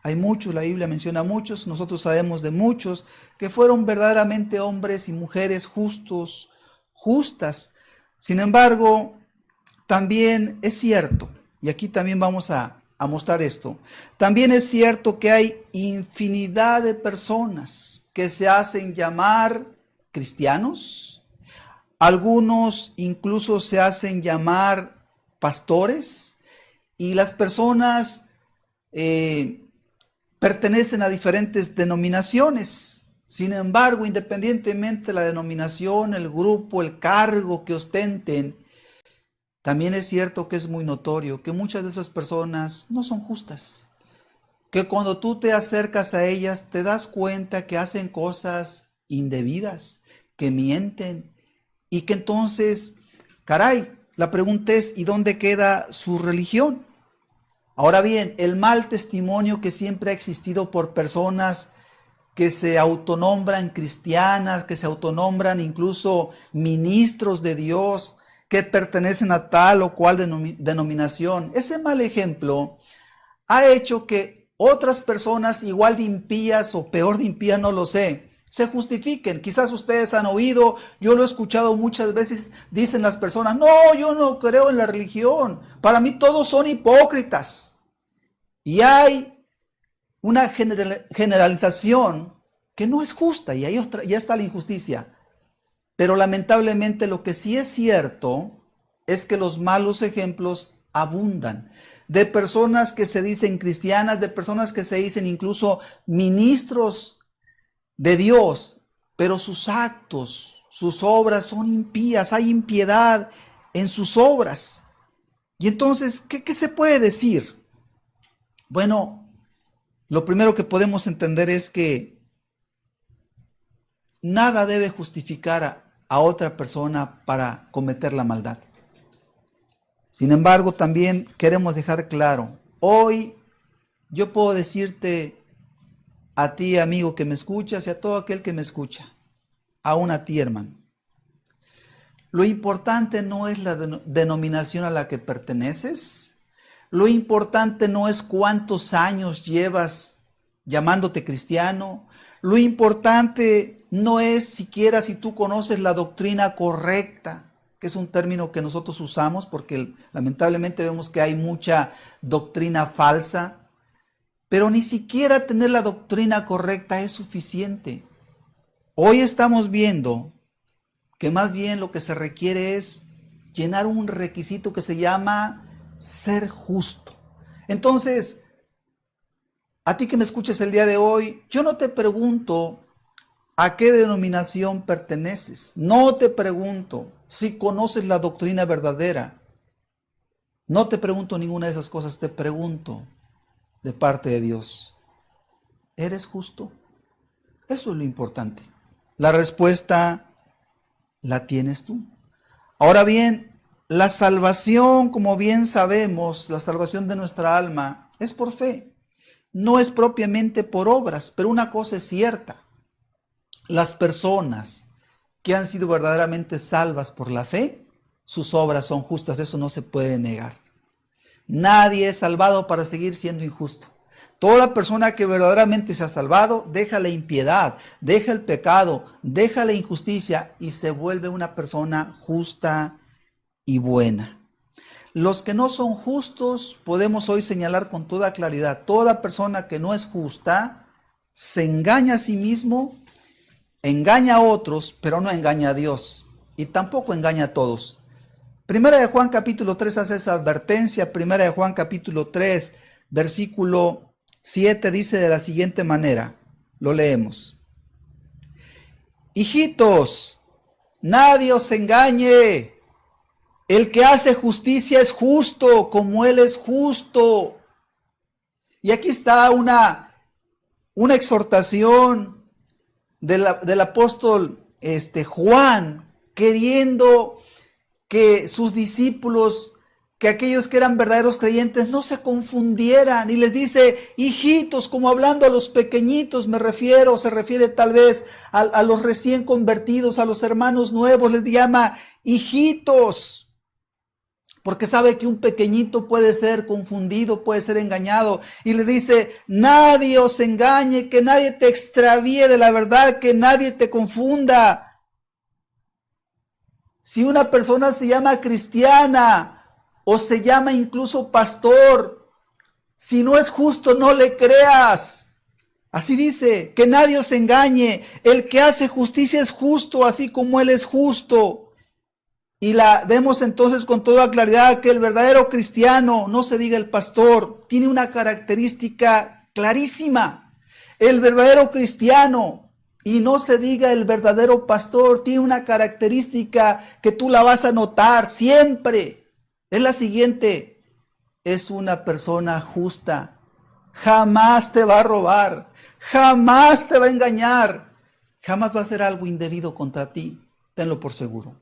Hay muchos, la Biblia menciona muchos, nosotros sabemos de muchos que fueron verdaderamente hombres y mujeres justos, justas. Sin embargo, también es cierto, y aquí también vamos a mostrar esto, también es cierto que hay infinidad de personas que se hacen llamar cristianos, algunos incluso se hacen llamar pastores, y las personas pertenecen a diferentes denominaciones. Sin embargo, independientemente de la denominación, el grupo, el cargo que ostenten, también es cierto que es muy notorio que muchas de esas personas no son justas. Que cuando tú te acercas a ellas te das cuenta que hacen cosas indebidas, que mienten y que entonces, caray, la pregunta es, ¿y dónde queda su religión? Ahora bien, el mal testimonio que siempre ha existido por personas que se autonombran cristianas, que se autonombran incluso ministros de Dios, que pertenecen a tal o cual denominación, ese mal ejemplo ha hecho que otras personas igual de impías o peor de impías, no lo sé, se justifiquen. Quizás ustedes han oído, yo lo he escuchado muchas veces, dicen las personas, no, yo no creo en la religión, para mí todos son hipócritas. Y hay una generalización que no es justa, y ahí ya está la injusticia. Pero lamentablemente lo que sí es cierto es que los malos ejemplos abundan. De personas que se dicen cristianas, de personas que se dicen incluso ministros de Dios, pero sus actos, sus obras son impías, hay impiedad en sus obras. Y entonces, ¿qué se puede decir? Bueno, lo primero que podemos entender es que nada debe justificar a otra persona para cometer la maldad. Sin embargo, también queremos dejar claro, hoy yo puedo decirte a ti, amigo que me escuchas, y a todo aquel que me escucha, aún a ti, hermano, lo importante no es la denominación a la que perteneces, lo importante no es cuántos años llevas llamándote cristiano, lo importante no es siquiera si tú conoces la doctrina correcta, que es un término que nosotros usamos porque lamentablemente vemos que hay mucha doctrina falsa, pero ni siquiera tener la doctrina correcta es suficiente. Hoy estamos viendo que más bien lo que se requiere es llenar un requisito que se llama ser justo. Entonces, a ti que me escuches el día de hoy, yo no te pregunto a qué denominación perteneces. No te pregunto si conoces la doctrina verdadera. No te pregunto ninguna de esas cosas, te pregunto de parte de Dios, ¿eres justo? Eso es lo importante. La respuesta la tienes tú. Ahora bien, la salvación, como bien sabemos, la salvación de nuestra alma es por fe. No es propiamente por obras, pero una cosa es cierta. Las personas que han sido verdaderamente salvas por la fe, sus obras son justas, eso no se puede negar. Nadie es salvado para seguir siendo injusto. Toda persona que verdaderamente se ha salvado, deja la impiedad, deja el pecado, deja la injusticia y se vuelve una persona justa y buena. Los que no son justos, podemos hoy señalar con toda claridad, toda persona que no es justa, se engaña a sí mismo, engaña a otros, pero no engaña a Dios y tampoco engaña a todos. Primera de Juan capítulo 3 hace esa advertencia. Primera de Juan capítulo 3, versículo 7 dice de la siguiente manera, lo leemos. Hijitos, nadie os engañe. El que hace justicia es justo, como Él es justo. Y aquí está una exhortación del apóstol Juan, queriendo que sus discípulos, que aquellos que eran verdaderos creyentes, no se confundieran. Y les dice, hijitos, como hablando a los pequeñitos, se refiere tal vez a los recién convertidos, a los hermanos nuevos, les llama hijitos. Porque sabe que un pequeñito puede ser confundido, puede ser engañado. Y le dice, nadie os engañe, que nadie te extravíe de la verdad, que nadie te confunda. Si una persona se llama cristiana o se llama incluso pastor, si no es justo, no le creas. Así dice, que nadie os engañe. El que hace justicia es justo, así como Él es justo. Y vemos entonces con toda claridad que el verdadero cristiano, no se diga el pastor, tiene una característica clarísima. El verdadero cristiano, y no se diga el verdadero pastor, tiene una característica que tú la vas a notar siempre. Es la siguiente, es una persona justa. Jamás te va a robar, jamás te va a engañar, jamás va a hacer algo indebido contra ti, tenlo por seguro.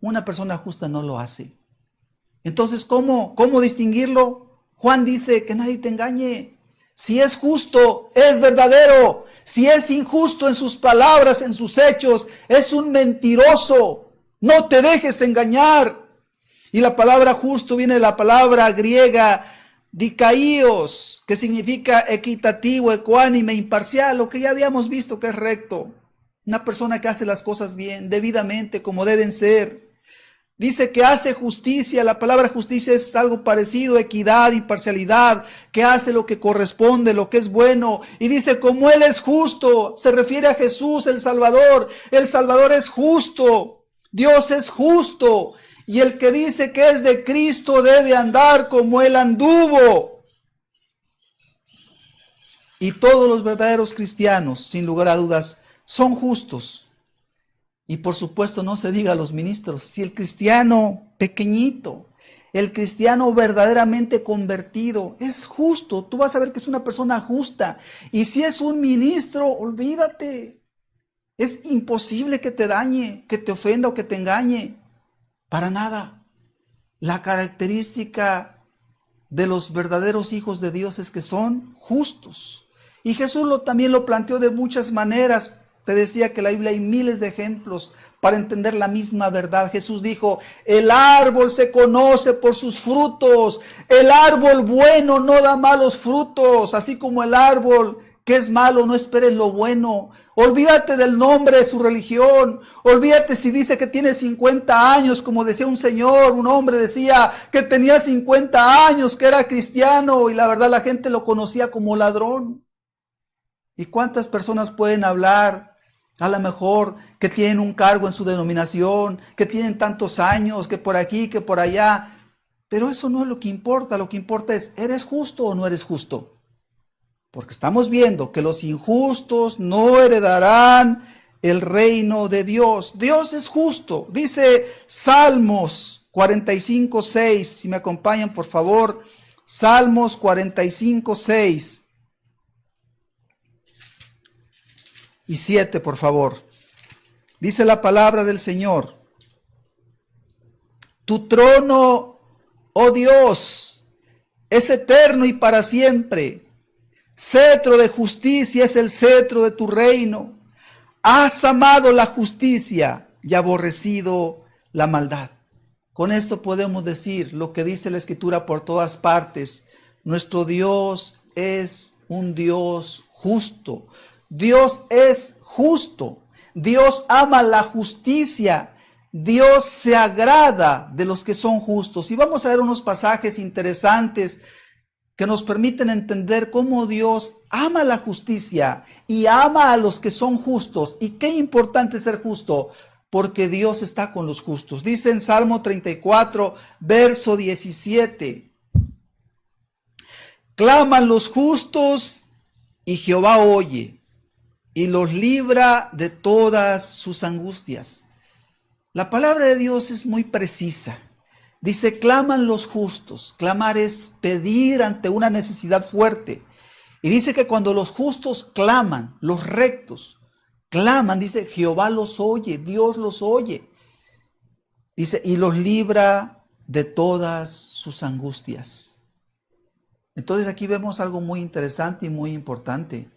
Una persona justa no lo hace. Entonces, ¿cómo distinguirlo? Juan dice que nadie te engañe. Si es justo, es verdadero. Si es injusto en sus palabras, en sus hechos, es un mentiroso. No te dejes engañar. Y la palabra justo viene de la palabra griega dikaios, que significa equitativo, ecuánime, imparcial, lo que ya habíamos visto que es recto. Una persona que hace las cosas bien, debidamente, como deben ser. Dice que hace justicia, la palabra justicia es algo parecido, equidad, imparcialidad, que hace lo que corresponde, lo que es bueno. Y dice, como Él es justo, se refiere a Jesús, el Salvador es justo, Dios es justo. Y el que dice que es de Cristo debe andar como Él anduvo. Y todos los verdaderos cristianos, sin lugar a dudas, son justos. Y por supuesto no se diga a los ministros, si el cristiano pequeñito, el cristiano verdaderamente convertido es justo, tú vas a ver que es una persona justa. Y si es un ministro, olvídate, es imposible que te dañe, que te ofenda o que te engañe, para nada. La característica de los verdaderos hijos de Dios es que son justos. Y Jesús también lo planteó de muchas maneras. Te decía que en la Biblia hay miles de ejemplos para entender la misma verdad. Jesús dijo, el árbol se conoce por sus frutos. El árbol bueno no da malos frutos, así como el árbol que es malo, no esperes lo bueno. Olvídate del nombre de su religión. Olvídate si dice que tiene 50 años, como decía un señor, un hombre decía que tenía 50 años, que era cristiano, y la verdad la gente lo conocía como ladrón. ¿Y cuántas personas pueden hablar? A lo mejor que tienen un cargo en su denominación, que tienen tantos años, que por aquí, que por allá. Pero eso no es lo que importa es, ¿eres justo o no eres justo? Porque estamos viendo que los injustos no heredarán el reino de Dios. Dios es justo. Dice Salmos 45:6. Si me acompañan, por favor. Salmos 45:6 y 7, por favor. Dice la palabra del Señor: tu trono, oh Dios, es eterno y para siempre. Cetro de justicia es el cetro de tu reino. Has amado la justicia y aborrecido la maldad. Con esto podemos decir lo que dice la Escritura por todas partes. Nuestro Dios es un Dios justo. Dios es justo. Dios ama la justicia. Dios se agrada de los que son justos. Y vamos a ver unos pasajes interesantes que nos permiten entender cómo Dios ama la justicia y ama a los que son justos. Y qué importante es ser justo, porque Dios está con los justos. Dice en Salmo 34, verso 17: claman los justos y Jehová oye y los libra de todas sus angustias. La palabra de Dios es muy precisa. Dice, claman los justos. Clamar es pedir ante una necesidad fuerte. Y dice que cuando los justos claman, los rectos claman, dice, Jehová los oye, Dios los oye. Dice, y los libra de todas sus angustias. Entonces aquí vemos algo muy interesante y muy importante.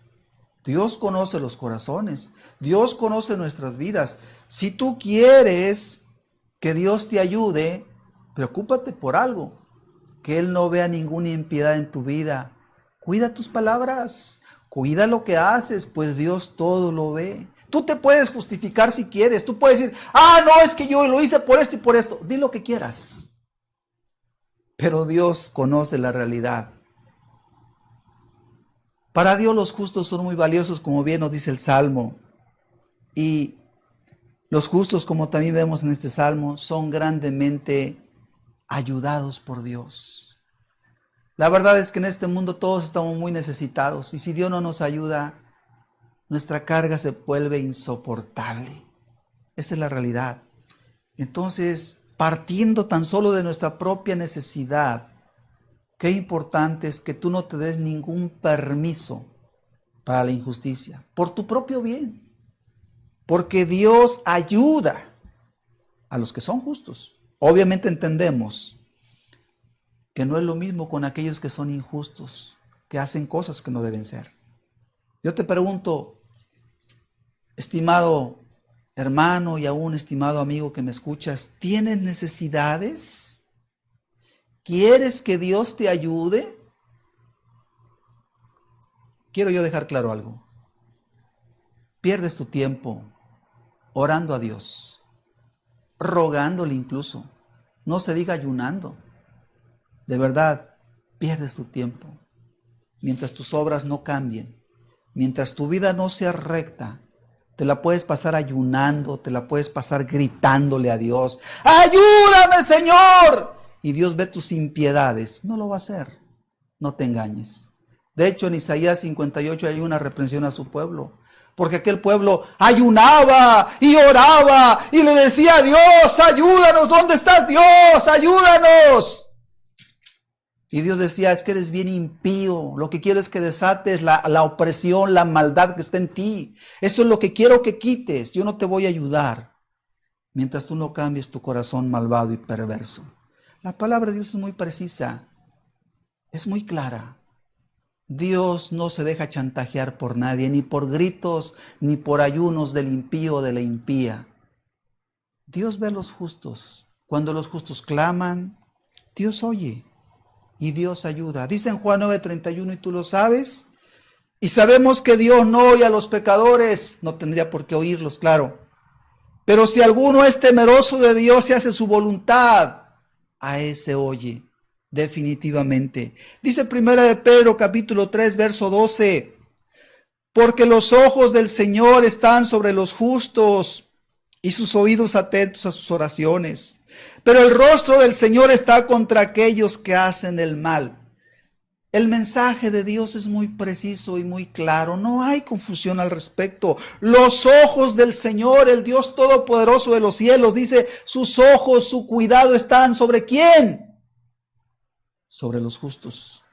Dios conoce los corazones. Dios conoce nuestras vidas. Si tú quieres que Dios te ayude, preocúpate por algo. Que Él no vea ninguna impiedad en tu vida. Cuida tus palabras. Cuida lo que haces, pues Dios todo lo ve. Tú te puedes justificar si quieres. Tú puedes decir, no, es que yo lo hice por esto y por esto. Di lo que quieras. Pero Dios conoce la realidad. Para Dios los justos son muy valiosos, como bien nos dice el Salmo. Y los justos, como también vemos en este Salmo, son grandemente ayudados por Dios. La verdad es que en este mundo todos estamos muy necesitados. Y si Dios no nos ayuda, nuestra carga se vuelve insoportable. Esa es la realidad. Entonces, partiendo tan solo de nuestra propia necesidad, qué importante es que tú no te des ningún permiso para la injusticia, por tu propio bien. Porque Dios ayuda a los que son justos. Obviamente entendemos que no es lo mismo con aquellos que son injustos, que hacen cosas que no deben ser. Yo te pregunto, estimado hermano y aún estimado amigo que me escuchas, ¿tienes necesidades? ¿Quieres que Dios te ayude? Quiero yo dejar claro algo. Pierdes tu tiempo orando a Dios, rogándole incluso. No se diga ayunando. De verdad, pierdes tu tiempo. Mientras tus obras no cambien, mientras tu vida no sea recta, te la puedes pasar ayunando, te la puedes pasar gritándole a Dios, ¡ayúdame, Señor! Y Dios ve tus impiedades. No lo va a hacer. No te engañes. De hecho, en Isaías 58 hay una reprensión a su pueblo. Porque aquel pueblo ayunaba y oraba y le decía a Dios, ayúdanos, ¿dónde estás Dios? Ayúdanos. Y Dios decía, es que eres bien impío. Lo que quiero es que desates la opresión, la maldad que está en ti. Eso es lo que quiero que quites. Yo no te voy a ayudar mientras tú no cambies tu corazón malvado y perverso. La palabra de Dios es muy precisa, es muy clara. Dios no se deja chantajear por nadie, ni por gritos, ni por ayunos del impío o de la impía. Dios ve a los justos. Cuando los justos claman, Dios oye y Dios ayuda. Dice en Juan 9:31, y tú lo sabes, y sabemos que Dios no oye a los pecadores, no tendría por qué oírlos, claro. Pero si alguno es temeroso de Dios y hace su voluntad, a ese oye, definitivamente. Dice Primera de Pedro, capítulo 3, verso 12, porque los ojos del Señor están sobre los justos y sus oídos atentos a sus oraciones. Pero el rostro del Señor está contra aquellos que hacen el mal. El mensaje de Dios es muy preciso y muy claro. No hay confusión al respecto. Los ojos del Señor, el Dios Todopoderoso de los cielos, dice, sus ojos, su cuidado están ¿sobre quién? Sobre los justos,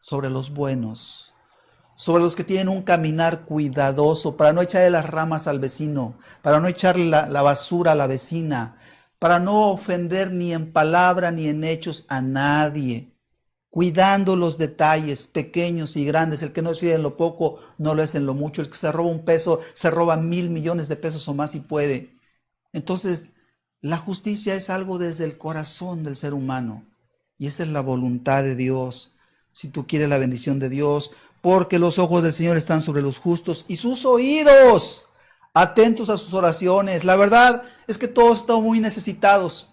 sobre los buenos, sobre los que tienen un caminar cuidadoso, para no echarle las ramas al vecino, para no echarle la basura a la vecina, para no ofender ni en palabra ni en hechos a nadie, cuidando los detalles pequeños y grandes. El que no es fiel en lo poco, no lo es en lo mucho. El que se roba un peso, se roba 1,000 millones de pesos o más si puede. Entonces, la justicia es algo desde el corazón del ser humano. Y esa es la voluntad de Dios. Si tú quieres la bendición de Dios, porque los ojos del Señor están sobre los justos y sus oídos atentos a sus oraciones. La verdad es que todos estamos muy necesitados.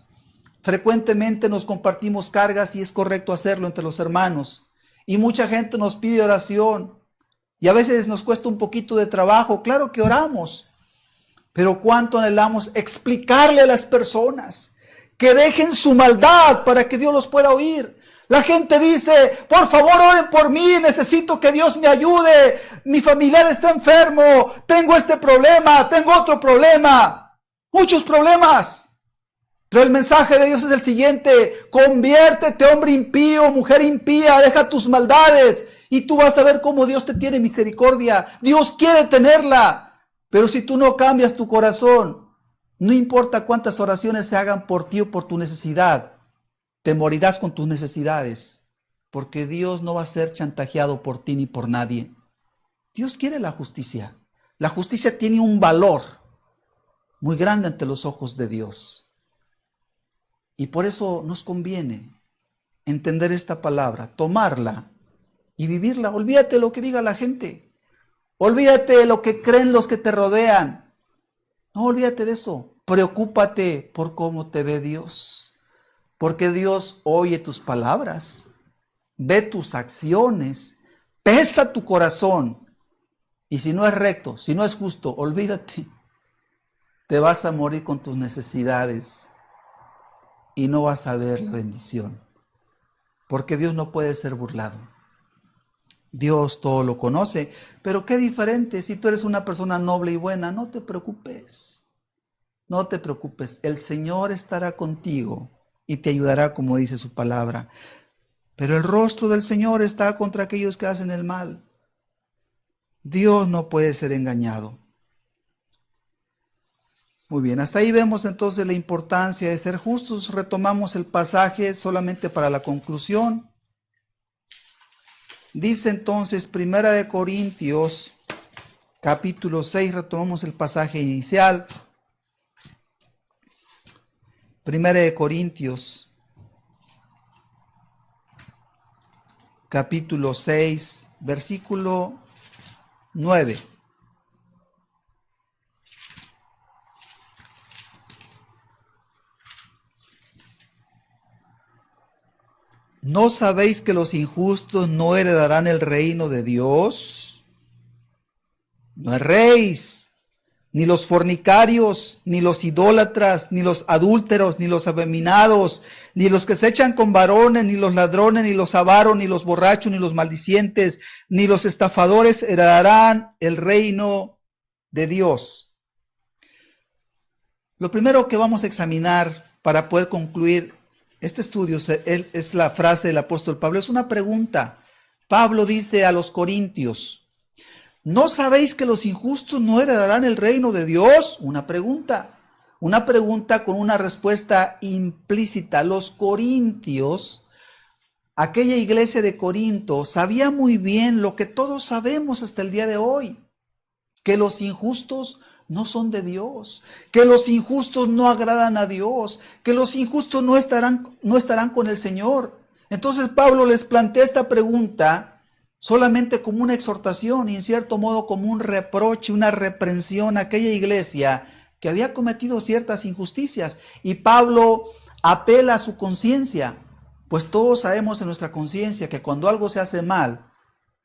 Frecuentemente nos compartimos cargas y es correcto hacerlo entre los hermanos. Y mucha gente nos pide oración. Y a veces nos cuesta un poquito de trabajo. Claro que oramos. Pero cuánto anhelamos explicarle a las personas que dejen su maldad para que Dios los pueda oír. La gente dice, por favor oren por mí, necesito que Dios me ayude. Mi familiar está enfermo, tengo este problema, tengo otro problema. Muchos problemas. Pero el mensaje de Dios es el siguiente: conviértete, hombre impío, mujer impía, deja tus maldades y tú vas a ver cómo Dios te tiene misericordia. Dios quiere tenerla, pero si tú no cambias tu corazón, no importa cuántas oraciones se hagan por ti o por tu necesidad, te morirás con tus necesidades, porque Dios no va a ser chantajeado por ti ni por nadie. Dios quiere la justicia. La justicia tiene un valor muy grande ante los ojos de Dios. Y por eso nos conviene entender esta palabra, tomarla y vivirla. Olvídate de lo que diga la gente. Olvídate de lo que creen los que te rodean. No, olvídate de eso. Preocúpate por cómo te ve Dios. Porque Dios oye tus palabras, ve tus acciones, pesa tu corazón. Y si no es recto, si no es justo, olvídate. Te vas a morir con tus necesidades y no vas a ver la bendición. Porque Dios no puede ser burlado. Dios todo lo conoce, pero qué diferente si tú eres una persona noble y buena. No te preocupes, no te preocupes. El Señor estará contigo y te ayudará, como dice su palabra. Pero el rostro del Señor está contra aquellos que hacen el mal. Dios no puede ser engañado. Muy bien, hasta ahí vemos entonces la importancia de ser justos. Retomamos el pasaje solamente para la conclusión. Dice entonces 1 Corintios, capítulo 6, retomamos el pasaje inicial. 1 Corintios, capítulo 6, versículo 9. ¿No sabéis que los injustos no heredarán el reino de Dios? No erréis, ni los fornicarios, ni los idólatras, ni los adúlteros, ni los afeminados, ni los que se echan con varones, ni los ladrones, ni los avaros, ni los borrachos, ni los maldicientes, ni los estafadores heredarán el reino de Dios. Lo primero que vamos a examinar para poder concluir este estudio es la frase del apóstol Pablo. Es una pregunta. Pablo dice a los corintios: ¿no sabéis que los injustos no heredarán el reino de Dios? Una pregunta con una respuesta implícita. Los corintios, aquella iglesia de Corinto, sabía muy bien lo que todos sabemos hasta el día de hoy: que los injustos no son de Dios, que los injustos no agradan a Dios, que los injustos no estarán con el Señor. Entonces Pablo les plantea esta pregunta solamente como una exhortación y en cierto modo como un reproche, una reprensión a aquella iglesia que había cometido ciertas injusticias. Y Pablo apela a su conciencia, pues todos sabemos en nuestra conciencia que cuando algo se hace mal,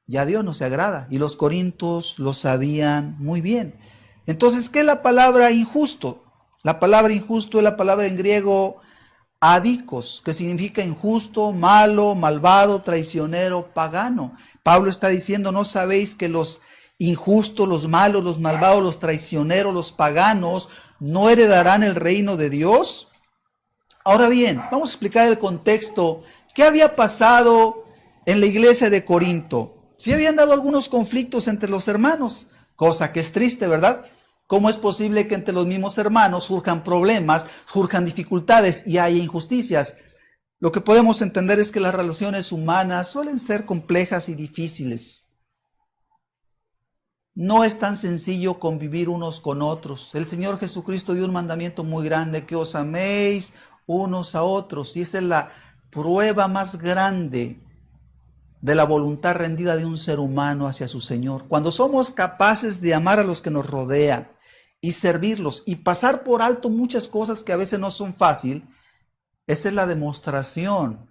ya a Dios no se agrada, y los corintios lo sabían muy bien. Entonces, ¿qué es la palabra injusto? La palabra injusto es la palabra en griego Adicos, que significa injusto, malo, malvado, traicionero, pagano. Pablo está diciendo, ¿no sabéis que los injustos, los malos, los malvados, los traicioneros, los paganos no heredarán el reino de Dios? Ahora bien, vamos a explicar el contexto. ¿Qué había pasado en la iglesia de Corinto? Sí habían dado algunos conflictos entre los hermanos, cosa que es triste, ¿verdad? ¿Cómo es posible que entre los mismos hermanos surjan problemas, surjan dificultades y haya injusticias? Lo que podemos entender es que las relaciones humanas suelen ser complejas y difíciles. No es tan sencillo convivir unos con otros. El Señor Jesucristo dio un mandamiento muy grande, que os améis unos a otros. Y esa es la prueba más grande de la voluntad rendida de un ser humano hacia su Señor. Cuando somos capaces de amar a los que nos rodean y servirlos y pasar por alto muchas cosas que a veces no son fáciles, esa es la demostración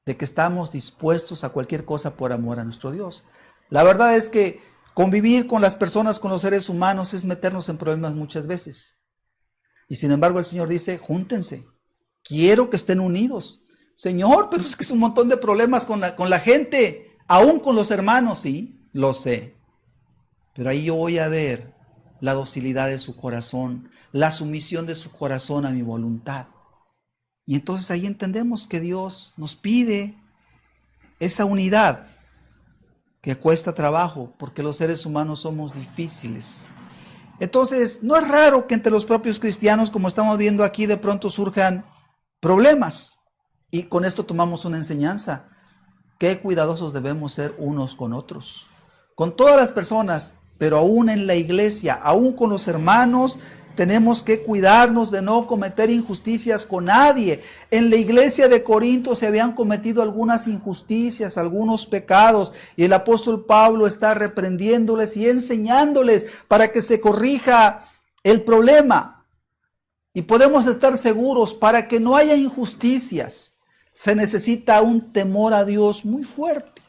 de que estamos dispuestos a cualquier cosa por amor a nuestro Dios. La verdad es que convivir con las personas, con los seres humanos, es meternos en problemas muchas veces. Y sin embargo el Señor dice, júntense, quiero que estén unidos. Señor, pero es que es un montón de problemas con la gente, aún con los hermanos, sí, lo sé. Pero ahí yo voy a ver la docilidad de su corazón, la sumisión de su corazón a mi voluntad. Y entonces ahí entendemos que Dios nos pide esa unidad que cuesta trabajo, porque los seres humanos somos difíciles. Entonces, no es raro que entre los propios cristianos, como estamos viendo aquí, de pronto surjan problemas. Y con esto tomamos una enseñanza. Qué cuidadosos debemos ser unos con otros. Con todas las personas, pero aún en la iglesia, aún con los hermanos, tenemos que cuidarnos de no cometer injusticias con nadie. En la iglesia de Corinto se habían cometido algunas injusticias, algunos pecados, y el apóstol Pablo está reprendiéndoles y enseñándoles para que se corrija el problema. Y podemos estar seguros, para que no haya injusticias, se necesita un temor a Dios muy fuerte.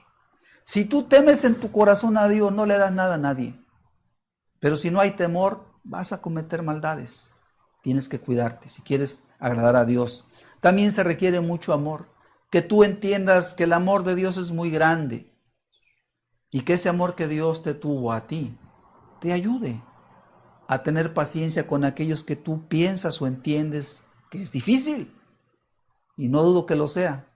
Si tú temes en tu corazón a Dios, no le das nada a nadie. Pero si no hay temor, vas a cometer maldades. Tienes que cuidarte si quieres agradar a Dios. También se requiere mucho amor. Que tú entiendas que el amor de Dios es muy grande. Y que ese amor que Dios te tuvo a ti, te ayude a tener paciencia con aquellos que tú piensas o entiendes que es difícil. Y no dudo que lo sea.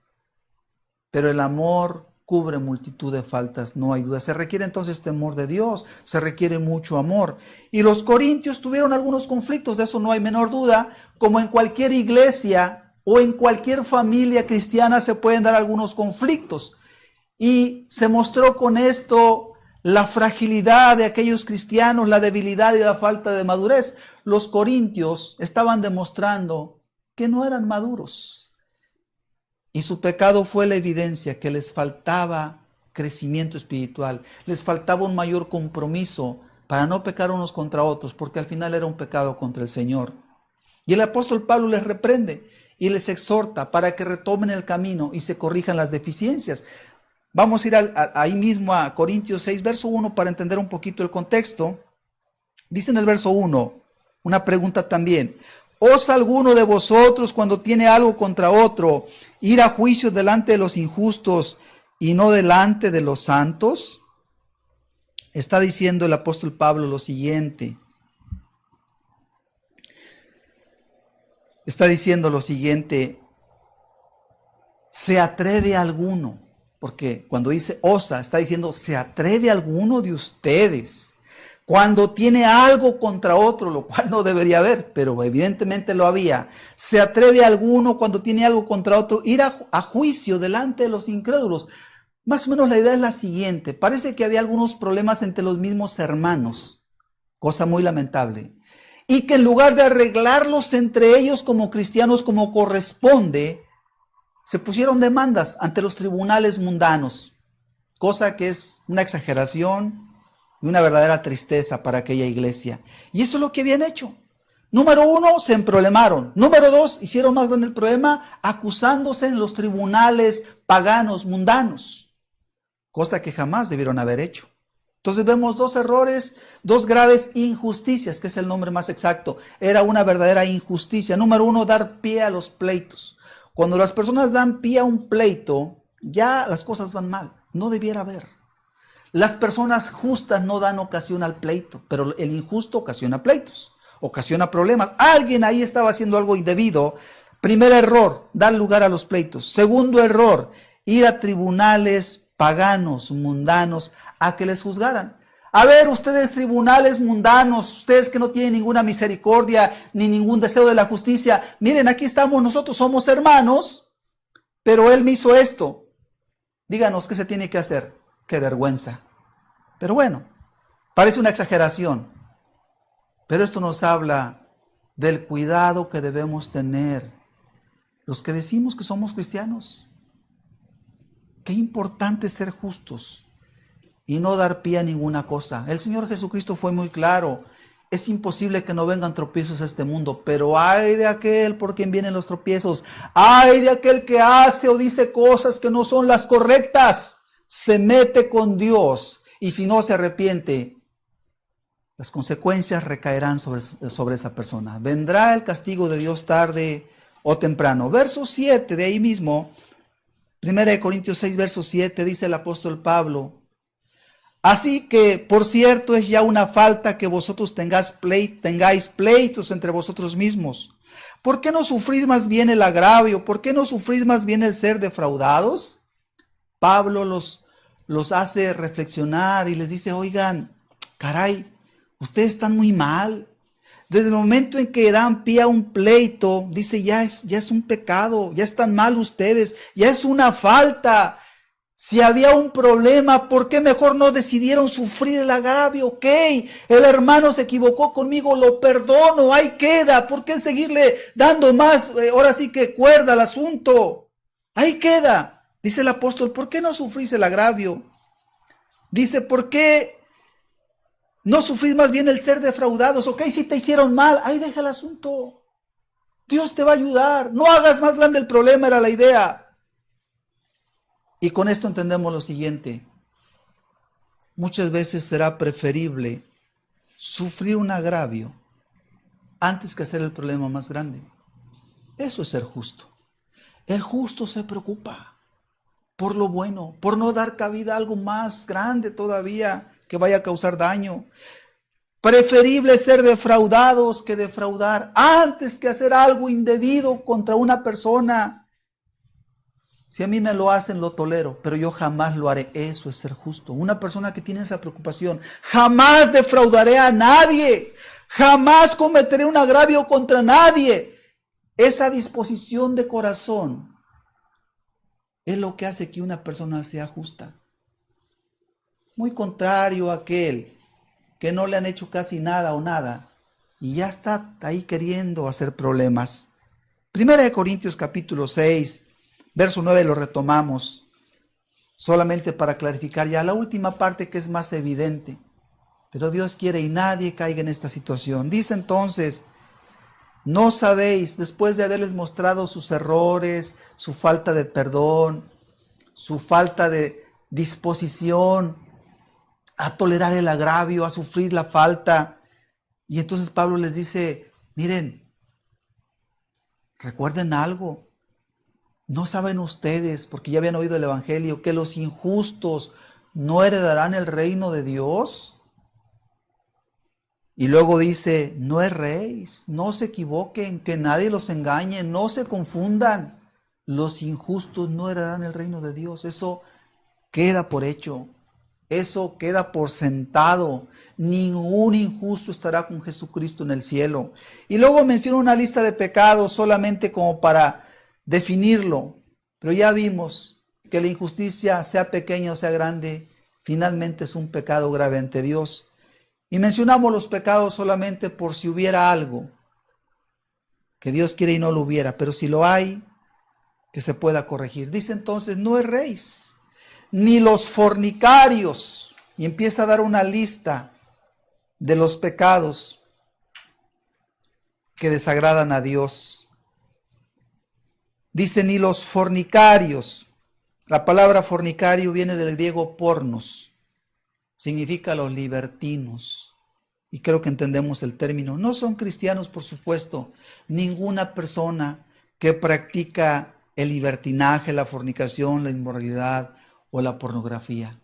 Pero el amor cubre multitud de faltas, no hay duda. Se requiere entonces temor de Dios, se requiere mucho amor. Y los corintios tuvieron algunos conflictos, de eso no hay menor duda. Como en cualquier iglesia o en cualquier familia cristiana se pueden dar algunos conflictos. Y se mostró con esto la fragilidad de aquellos cristianos, la debilidad y la falta de madurez. Los corintios estaban demostrando que no eran maduros. Y su pecado fue la evidencia que les faltaba crecimiento espiritual, les faltaba un mayor compromiso para no pecar unos contra otros, porque al final era un pecado contra el Señor. Y el apóstol Pablo les reprende y les exhorta para que retomen el camino y se corrijan las deficiencias. Vamos a ir ahí mismo a Corintios 6, verso 1, para entender un poquito el contexto. Dice en el verso 1, una pregunta también. ¿Osa alguno de vosotros, cuando tiene algo contra otro, ir a juicio delante de los injustos y no delante de los santos? Está diciendo el apóstol Pablo lo siguiente. ¿Se atreve alguno? Porque cuando dice osa, está diciendo, ¿se atreve alguno de ustedes cuando tiene algo contra otro, lo cual no debería haber, pero evidentemente lo había? ¿Se atreve alguno cuando tiene algo contra otro ir a juicio delante de los incrédulos? Más o menos la idea es la siguiente. Parece que había algunos problemas entre los mismos hermanos, cosa muy lamentable, y que en lugar de arreglarlos entre ellos como cristianos como corresponde, se pusieron demandas ante los tribunales mundanos, cosa que es una exageración y una verdadera tristeza para aquella iglesia. Y eso es lo que habían hecho. Número 1, se emproblemaron. Número 2, hicieron más grande el problema acusándose en los tribunales paganos, mundanos, cosa que jamás debieron haber hecho. Entonces vemos dos errores, dos graves injusticias, que es el nombre más exacto. Era una verdadera injusticia. Número uno, dar pie a los pleitos. Cuando las personas dan pie a un pleito, ya las cosas van mal. No debiera haber. Las personas justas no dan ocasión al pleito, pero el injusto ocasiona pleitos, ocasiona problemas. Alguien ahí estaba haciendo algo indebido. Primer error, dar lugar a los pleitos. Segundo error, ir a tribunales paganos, mundanos, a que les juzgaran. A ver, ustedes tribunales mundanos, ustedes que no tienen ninguna misericordia ni ningún deseo de la justicia, miren, aquí estamos, nosotros somos hermanos, pero él me hizo esto. Díganos qué se tiene que hacer. Qué vergüenza. Pero bueno, parece una exageración, pero esto nos habla del cuidado que debemos tener los que decimos que somos cristianos. Qué importante ser justos y no dar pie a ninguna cosa. El Señor Jesucristo fue muy claro. Es imposible que no vengan tropiezos a este mundo, pero ay de aquel por quien vienen los tropiezos. Ay de aquel que hace o dice cosas que no son las correctas. Se mete con Dios y si no se arrepiente, las consecuencias recaerán sobre esa persona. Vendrá el castigo de Dios tarde o temprano. Verso 7 de ahí mismo. 1 Corintios 6, verso 7, dice el apóstol Pablo: así que, por cierto, es ya una falta que vosotros tengáis pleitos entre vosotros mismos. ¿Por qué no sufrís más bien el agravio? ¿Por qué no sufrís más bien el ser defraudados? Pablo los hace reflexionar y les dice, oigan, caray, ustedes están muy mal. Desde el momento en que dan pie a un pleito, dice, ya es un pecado, ya están mal ustedes, ya es una falta. Si había un problema, ¿por qué mejor no decidieron sufrir el agravio? Ok, el hermano se equivocó conmigo, lo perdono, ahí queda. ¿Por qué seguirle dando más, ahora sí que cuerda al asunto? Ahí queda. Dice el apóstol, ¿por qué no sufrís el agravio? Dice, ¿por qué no sufrís más bien el ser defraudados? Ok, si te hicieron mal, ahí deja el asunto. Dios te va a ayudar. No hagas más grande el problema, era la idea. Y con esto entendemos lo siguiente. Muchas veces será preferible sufrir un agravio antes que hacer el problema más grande. Eso es ser justo. El justo se preocupa por lo bueno, por no dar cabida a algo más grande todavía que vaya a causar daño. Preferible ser defraudados que defraudar antes que hacer algo indebido contra una persona. Si a mí me lo hacen, lo tolero, pero yo jamás lo haré. Eso es ser justo. Una persona que tiene esa preocupación, jamás defraudaré a nadie, jamás cometeré un agravio contra nadie. Esa disposición de corazón es lo que hace que una persona sea justa. Muy contrario a aquel que no le han hecho casi nada o nada y ya está ahí queriendo hacer problemas. 1 Corintios capítulo 6, verso 9 lo retomamos, solamente para clarificar ya la última parte que es más evidente. Pero Dios quiere y nadie caiga en esta situación. Dice entonces, ¿no sabéis, después de haberles mostrado sus errores, su falta de perdón, su falta de disposición a tolerar el agravio, a sufrir la falta? Y entonces Pablo les dice, miren, recuerden algo, ¿no saben ustedes, porque ya habían oído el evangelio, que los injustos no heredarán el reino de Dios? Y luego dice, no erréis, no se equivoquen, que nadie los engañe, no se confundan. Los injustos no heredarán el reino de Dios. Eso queda por hecho. Eso queda por sentado. Ningún injusto estará con Jesucristo en el cielo. Y luego menciona una lista de pecados solamente como para definirlo. Pero ya vimos que la injusticia, sea pequeña o sea grande, finalmente es un pecado grave ante Dios. Y mencionamos los pecados solamente por si hubiera algo que Dios quiere y no lo hubiera, pero si lo hay, que se pueda corregir. Dice entonces, no erréis, ni los fornicarios, y empieza a dar una lista de los pecados que desagradan a Dios. Dice, ni los fornicarios. La palabra fornicario viene del griego pornos. significa los libertinos. Y creo que entendemos el término. No son cristianos, por supuesto. Ninguna persona que practica el libertinaje, la fornicación, la inmoralidad o la pornografía.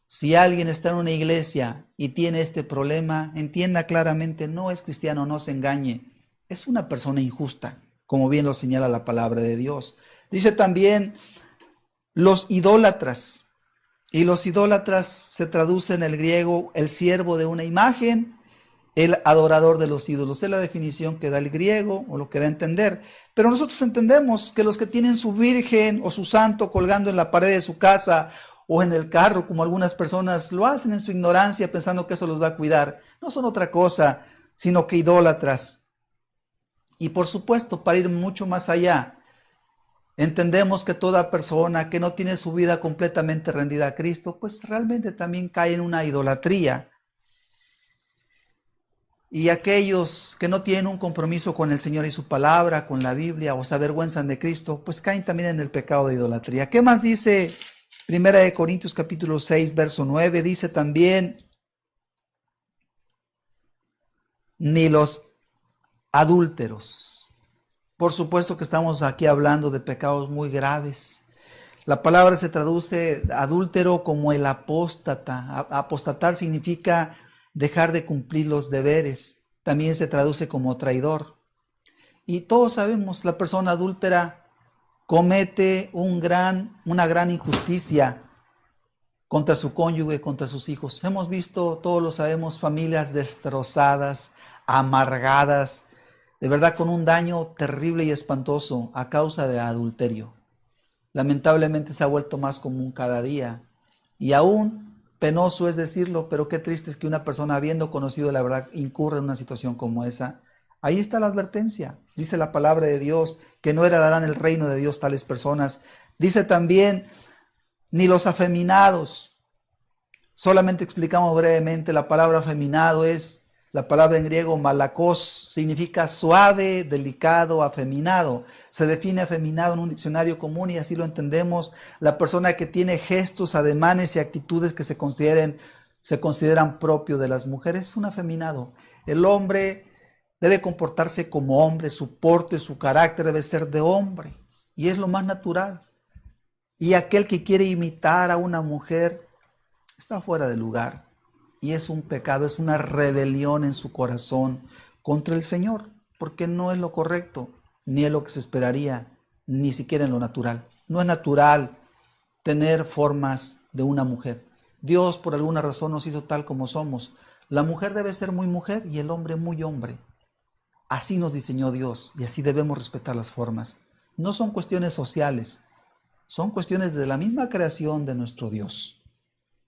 Si alguien está en una iglesia y tiene este problema, entienda claramente, no es cristiano, no se engañe. Es una persona injusta, como bien lo señala la palabra de Dios. Dice también los idólatras. Y los idólatras se traduce en el griego el siervo de una imagen, el adorador de los ídolos. Es la definición que da el griego o lo que da a entender. Pero nosotros entendemos que los que tienen su virgen o su santo colgando en la pared de su casa o en el carro, como algunas personas lo hacen en su ignorancia pensando que eso los va a cuidar, no son otra cosa sino que idólatras. Y por supuesto, para ir mucho más allá, entendemos que toda persona que no tiene su vida completamente rendida a Cristo, pues realmente también cae en una idolatría. Y aquellos que no tienen un compromiso con el Señor y su palabra, con la Biblia, o se avergüenzan de Cristo, pues caen también en el pecado de idolatría. ¿Qué más dice 1 Corintios capítulo 6, verso 9? Dice también, ni los adúlteros. Por supuesto que estamos aquí hablando de pecados muy graves. La palabra se traduce adúltero como el apóstata. Apostatar significa dejar de cumplir los deberes. También se traduce como traidor. Y todos sabemos, la persona adúltera comete una gran injusticia contra su cónyuge, contra sus hijos. Hemos visto, todos lo sabemos, familias destrozadas, amargadas, de verdad con un daño terrible y espantoso a causa de adulterio. Lamentablemente se ha vuelto más común cada día y aún penoso es decirlo, pero qué triste es que una persona habiendo conocido la verdad incurra en una situación como esa. Ahí está la advertencia. Dice la palabra de Dios que no heredarán el reino de Dios tales personas. Dice también, ni los afeminados. Solamente explicamos brevemente, la palabra afeminado es la palabra en griego malakos, significa suave, delicado, afeminado. Se define afeminado en un diccionario común y así lo entendemos. La persona que tiene gestos, ademanes y actitudes que se consideran propios de las mujeres es un afeminado. El hombre debe comportarse como hombre, su porte, su carácter debe ser de hombre y es lo más natural. Y aquel que quiere imitar a una mujer está fuera de lugar. Y es un pecado, es una rebelión en su corazón contra el Señor, porque no es lo correcto, ni es lo que se esperaría, ni siquiera en lo natural. No es natural tener formas de una mujer. Dios por alguna razón nos hizo tal como somos. La mujer debe ser muy mujer y el hombre muy hombre. Así nos diseñó Dios y así debemos respetar las formas. No son cuestiones sociales, son cuestiones de la misma creación de nuestro Dios.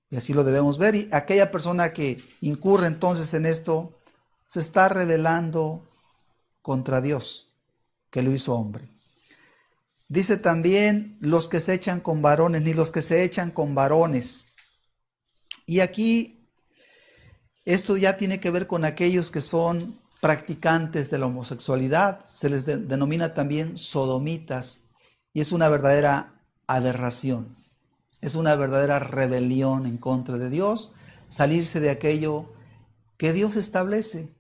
Y así lo debemos ver. Y aquella persona que incurre entonces en esto, se está rebelando contra Dios, que lo hizo hombre. Dice también los que se echan con varones, ni los que se echan con varones. Y aquí, esto ya tiene que ver con aquellos que son practicantes de la homosexualidad. Se les denomina también sodomitas. Y es una verdadera aberración. Es una verdadera rebelión en contra de Dios, salirse de aquello que Dios establece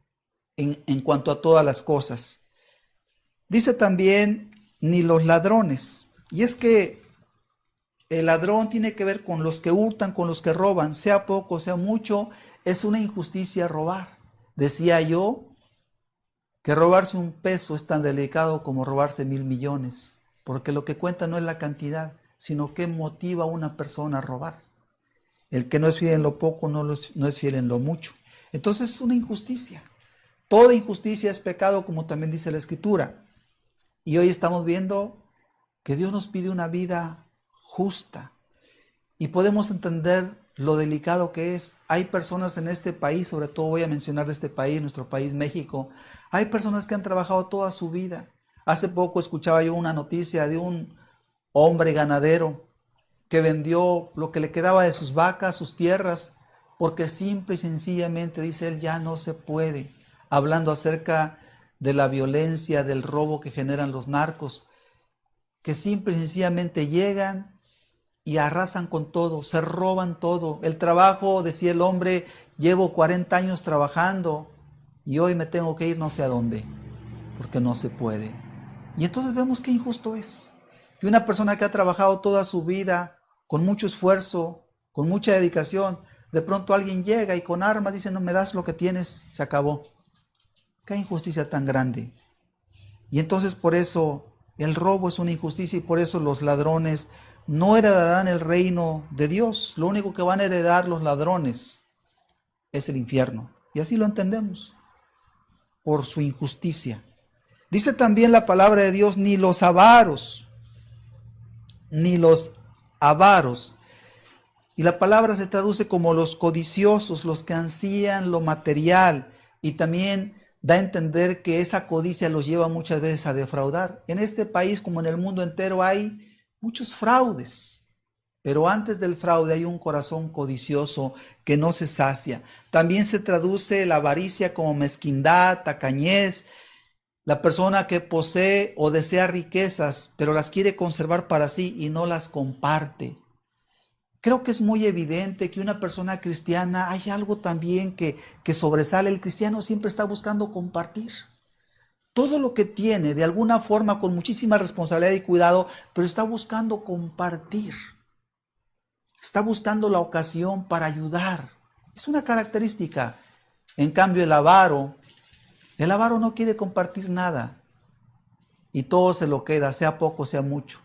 en cuanto a todas las cosas. Dice también, ni los ladrones. Y es que el ladrón tiene que ver con los que hurtan, con los que roban, sea poco, sea mucho, es una injusticia robar. Decía yo que robarse un peso es tan delicado como robarse 1,000 millones, porque lo que cuenta no es la cantidad, sino que motiva a una persona a robar. El que no es fiel en lo poco no es fiel en lo mucho. Entonces es una injusticia. Toda injusticia es pecado, como también dice la Escritura. Y hoy estamos viendo que Dios nos pide una vida justa. Y podemos entender lo delicado que es. Hay personas en este país, sobre todo voy a mencionar de este país, nuestro país México, hay personas que han trabajado toda su vida. Hace poco escuchaba yo una noticia de un hombre ganadero que vendió lo que le quedaba de sus vacas, sus tierras, porque simple y sencillamente, dice él, ya no se puede, hablando acerca de la violencia, del robo que generan los narcos, que simple y sencillamente llegan y arrasan con todo, se roban todo. El trabajo, decía el hombre, llevo 40 años trabajando y hoy me tengo que ir no sé a dónde, porque no se puede. Y entonces vemos qué injusto es que una persona que ha trabajado toda su vida con mucho esfuerzo, con mucha dedicación, de pronto alguien llega y con armas dice, no me das lo que tienes, se acabó. Qué injusticia tan grande. Y entonces por eso el robo es una injusticia y por eso los ladrones no heredarán el reino de Dios. Lo único que van a heredar los ladrones es el infierno. Y así lo entendemos, por su injusticia. Dice también la palabra de Dios, ni los avaros, y la palabra se traduce como los codiciosos, los que ansían lo material, y también da a entender que esa codicia los lleva muchas veces a defraudar. En este país, como en el mundo entero, hay muchos fraudes, pero antes del fraude hay un corazón codicioso que no se sacia. También se traduce la avaricia como mezquindad, tacañez, la persona que posee o desea riquezas, pero las quiere conservar para sí y no las comparte. Creo que es muy evidente que una persona cristiana, hay algo también que sobresale. El cristiano siempre está buscando compartir todo lo que tiene, de alguna forma, con muchísima responsabilidad y cuidado, pero está buscando compartir. Está buscando la ocasión para ayudar. Es una característica. En cambio, el avaro no quiere compartir nada y todo se lo queda, sea poco, sea mucho,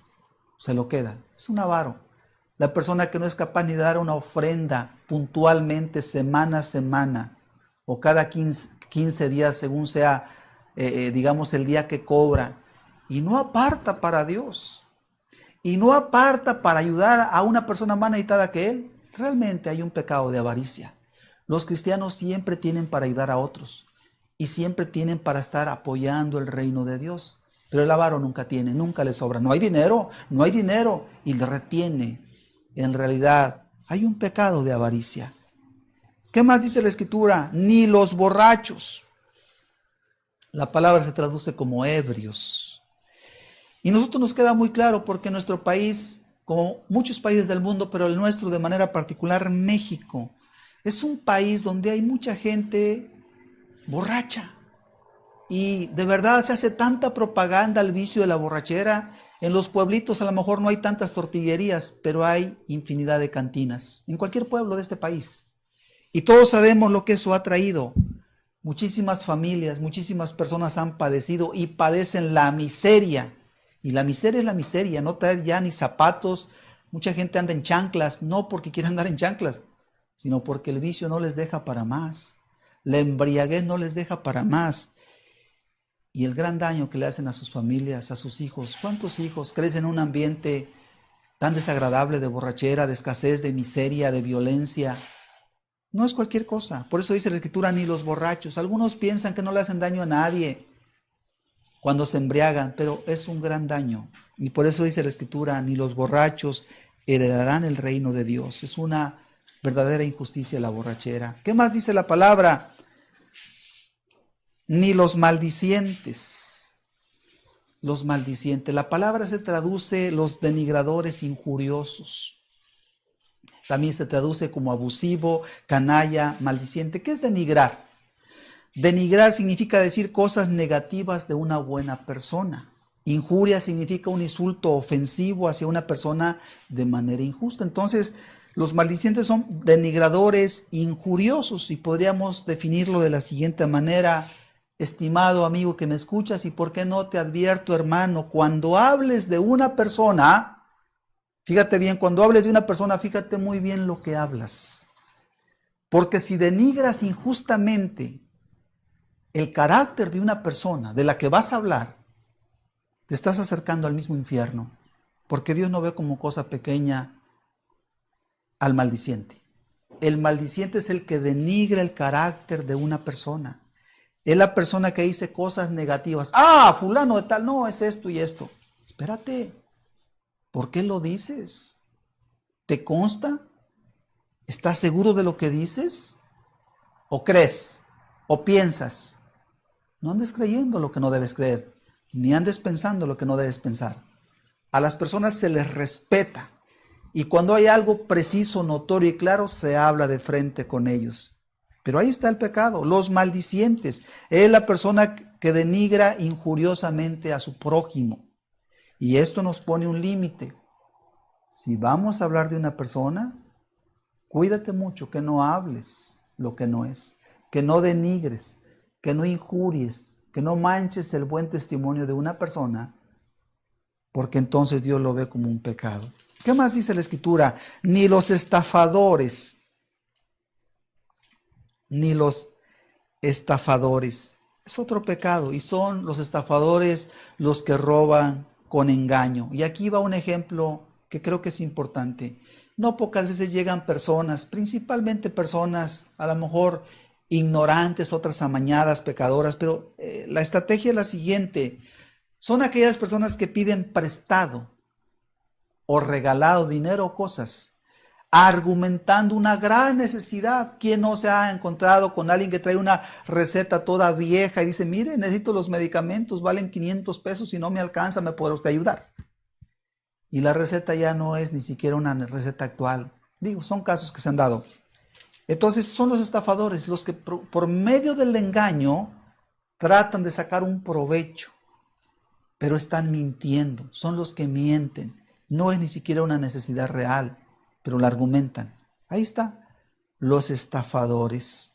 se lo queda. Es un avaro. La persona que no es capaz ni de dar una ofrenda puntualmente, semana a semana, o cada 15 días, según sea, digamos, el día que cobra, y no aparta para Dios, y no aparta para ayudar a una persona más necesitada que él, realmente hay un pecado de avaricia. Los cristianos siempre tienen para ayudar a otros, y siempre tienen para estar apoyando el reino de Dios, pero el avaro nunca tiene, nunca le sobra. No hay dinero, y le retiene. En realidad, hay un pecado de avaricia. ¿Qué más dice la Escritura? Ni los borrachos. La palabra se traduce como ebrios. Y a nosotros nos queda muy claro porque nuestro país, como muchos países del mundo, pero el nuestro de manera particular, México, es un país donde hay mucha gente borracha. Y de verdad se hace tanta propaganda al vicio de la borrachera. En los pueblitos a lo mejor no hay tantas tortillerías, pero hay infinidad de cantinas en cualquier pueblo de este país. Y todos sabemos lo que eso ha traído. Muchísimas familias, muchísimas personas han padecido y padecen la miseria. Y la miseria es la miseria, no traer ya ni zapatos. Mucha gente anda en chanclas, no porque quiera andar en chanclas, sino porque el vicio no les deja para más. La embriaguez no les deja para más. Y el gran daño que le hacen a sus familias, a sus hijos. ¿Cuántos hijos crecen en un ambiente tan desagradable de borrachera, de escasez, de miseria, de violencia? No es cualquier cosa. Por eso dice la Escritura, ni los borrachos. Algunos piensan que no le hacen daño a nadie cuando se embriagan, pero es un gran daño. Y por eso dice la Escritura, ni los borrachos heredarán el reino de Dios. Es una verdadera injusticia la borrachera. ¿Qué más dice la palabra? Ni los maldicientes. Los maldicientes. La palabra se traduce los denigradores injuriosos. También se traduce como abusivo, canalla, maldiciente. ¿Qué es denigrar? Denigrar significa decir cosas negativas de una buena persona. Injuria significa un insulto ofensivo hacia una persona de manera injusta. Entonces, los maldicientes son denigradores injuriosos y podríamos definirlo de la siguiente manera. Estimado amigo que me escuchas, y por qué no te advierto, hermano, cuando hables de una persona, fíjate bien, cuando hables de una persona, fíjate muy bien lo que hablas. Porque si denigras injustamente el carácter de una persona de la que vas a hablar, te estás acercando al mismo infierno. Porque Dios no ve como cosa pequeña al maldiciente. El maldiciente es el que denigra el carácter de una persona. Es la persona que dice cosas negativas. Ah, fulano de tal, no, es esto y esto. Espérate, ¿por qué lo dices? ¿Te consta? ¿Estás seguro de lo que dices? ¿O crees? ¿O piensas? No andes creyendo lo que no debes creer, ni andes pensando lo que no debes pensar. A las personas se les respeta Y cuando hay algo preciso, notorio y claro, se habla de frente con ellos. Pero ahí está el pecado, los maldicientes. Es la persona que denigra injuriosamente a su prójimo. Y esto nos pone un límite. Si vamos a hablar de una persona, cuídate mucho que no hables lo que no es, que no denigres, que no injuries, que no manches el buen testimonio de una persona, porque entonces Dios lo ve como un pecado. ¿Qué más dice la Escritura? Ni los estafadores, ni los estafadores. Es otro pecado y son los estafadores los que roban con engaño. Y aquí va un ejemplo que creo que es importante. No pocas veces llegan personas, principalmente personas a lo mejor ignorantes, otras amañadas, pecadoras, pero la estrategia es la siguiente. Son aquellas personas que piden prestado o regalado dinero o cosas, argumentando una gran necesidad. ¿Quién no se ha encontrado con alguien que trae una receta toda vieja y dice, mire, necesito los medicamentos, valen 500 pesos, si no me alcanza, ¿me podrá usted ayudar? Y la receta ya no es ni siquiera una receta actual. Digo, son casos que se han dado. Entonces son los estafadores los que por medio del engaño tratan de sacar un provecho, pero están mintiendo, son los que mienten. No es ni siquiera una necesidad real, pero la argumentan. Ahí está, los estafadores.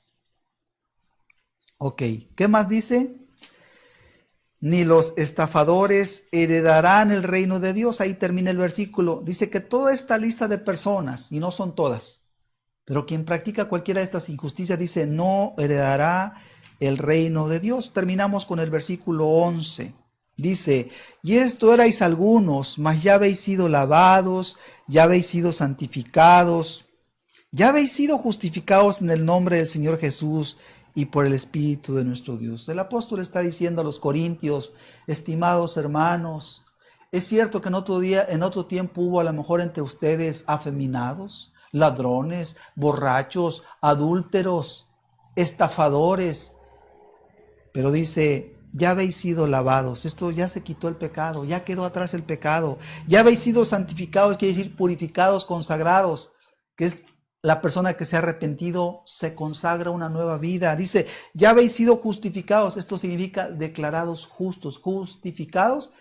Ok, ¿qué más dice? Ni los estafadores heredarán el reino de Dios. Ahí termina el versículo. Dice que toda esta lista de personas, y no son todas, pero quien practica cualquiera de estas injusticias, dice, no heredará el reino de Dios. Terminamos con el versículo 11. Dice, y esto erais algunos, mas ya habéis sido lavados, ya habéis sido santificados, ya habéis sido justificados en el nombre del Señor Jesús y por el Espíritu de nuestro Dios. El apóstol está diciendo a los corintios, estimados hermanos, es cierto que en otro tiempo hubo a lo mejor entre ustedes afeminados, ladrones, borrachos, adúlteros, estafadores, pero dice, ya habéis sido lavados, esto ya se quitó el pecado, ya quedó atrás el pecado, ya habéis sido santificados, quiere decir purificados, consagrados, que es la persona que se ha arrepentido, se consagra una nueva vida. Dice, ya habéis sido justificados, esto significa declarados justos. Justificados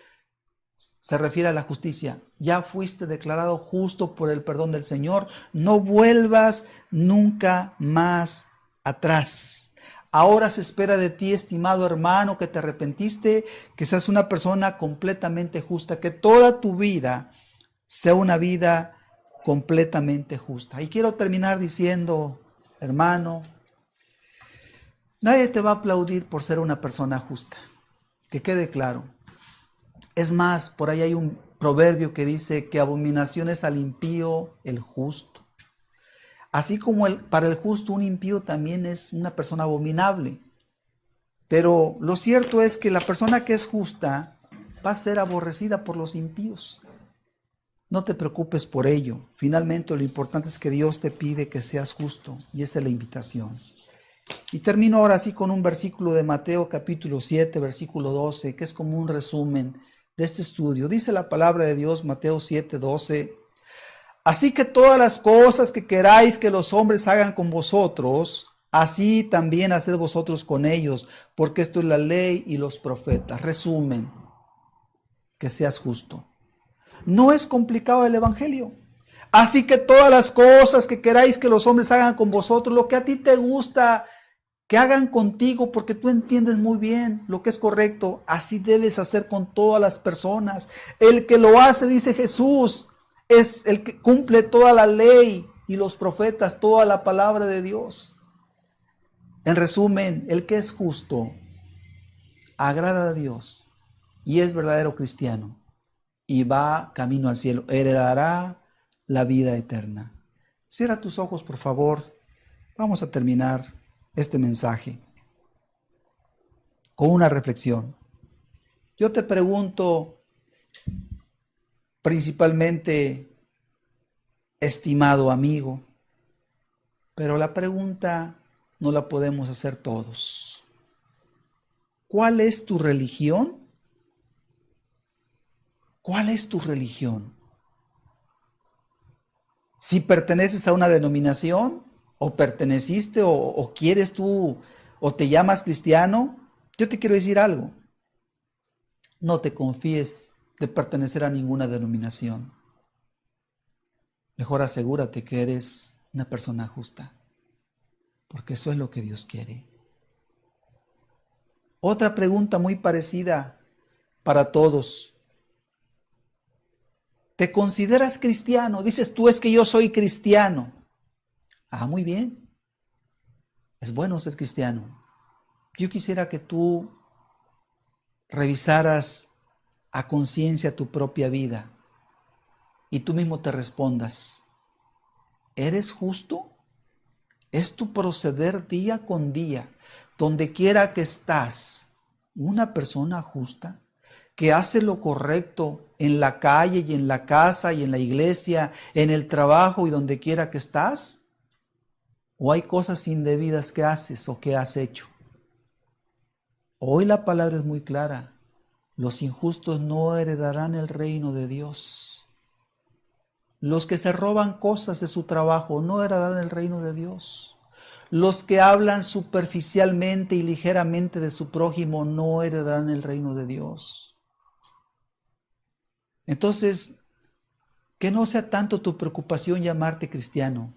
se refiere a la justicia, ya fuiste declarado justo por el perdón del Señor, no vuelvas nunca más atrás. Ahora se espera de ti, estimado hermano, que te arrepentiste, que seas una persona completamente justa, que toda tu vida sea una vida completamente justa. Y quiero terminar diciendo, hermano, nadie te va a aplaudir por ser una persona justa, que quede claro. Es más, por ahí hay un proverbio que dice que abominación es al impío el justo. Así como para el justo un impío también es una persona abominable. Pero lo cierto es que la persona que es justa va a ser aborrecida por los impíos. No te preocupes por ello. Finalmente lo importante es que Dios te pide que seas justo y esa es la invitación. Y termino ahora sí con un versículo de Mateo capítulo 7, versículo 12, que es como un resumen de este estudio. Dice la palabra de Dios, Mateo 7, 12. Así que todas las cosas que queráis que los hombres hagan con vosotros, así también haced vosotros con ellos, porque esto es la ley y los profetas. Resumen, que seas justo. No es complicado el evangelio. Así que todas las cosas que queráis que los hombres hagan con vosotros, lo que a ti te gusta que hagan contigo, porque tú entiendes muy bien lo que es correcto, así debes hacer con todas las personas. El que lo hace, dice Jesús, es el que cumple toda la ley y los profetas, toda la palabra de Dios. En resumen, el que es justo agrada a Dios y es verdadero cristiano y va camino al cielo, heredará la vida eterna. Cierra tus ojos, por favor. Vamos a terminar este mensaje con una reflexión. Yo te pregunto, principalmente, estimado amigo, pero la pregunta no la podemos hacer todos. ¿Cuál es tu religión? ¿Cuál es tu religión? Si perteneces a una denominación, o perteneciste, o quieres tú, o te llamas cristiano, yo te quiero decir algo. No te confíes de pertenecer a ninguna denominación. Mejor asegúrate que eres una persona justa, porque eso es lo que Dios quiere. Otra pregunta muy parecida para todos. ¿Te consideras cristiano? Dices tú, es que yo soy cristiano. Ah, muy bien. Es bueno ser cristiano. Yo quisiera que tú revisaras a conciencia tu propia vida y tú mismo te respondas, ¿eres justo? ¿Es tu proceder día con día, donde quiera que estás, una persona justa, que hace lo correcto en la calle y en la casa y en la iglesia, en el trabajo y donde quiera que estás? ¿O hay cosas indebidas que haces o que has hecho? Hoy la palabra es muy clara. Los injustos no heredarán el reino de Dios. Los que se roban cosas de su trabajo no heredarán el reino de Dios. Los que hablan superficialmente y ligeramente de su prójimo no heredarán el reino de Dios. Entonces, que no sea tanto tu preocupación llamarte cristiano,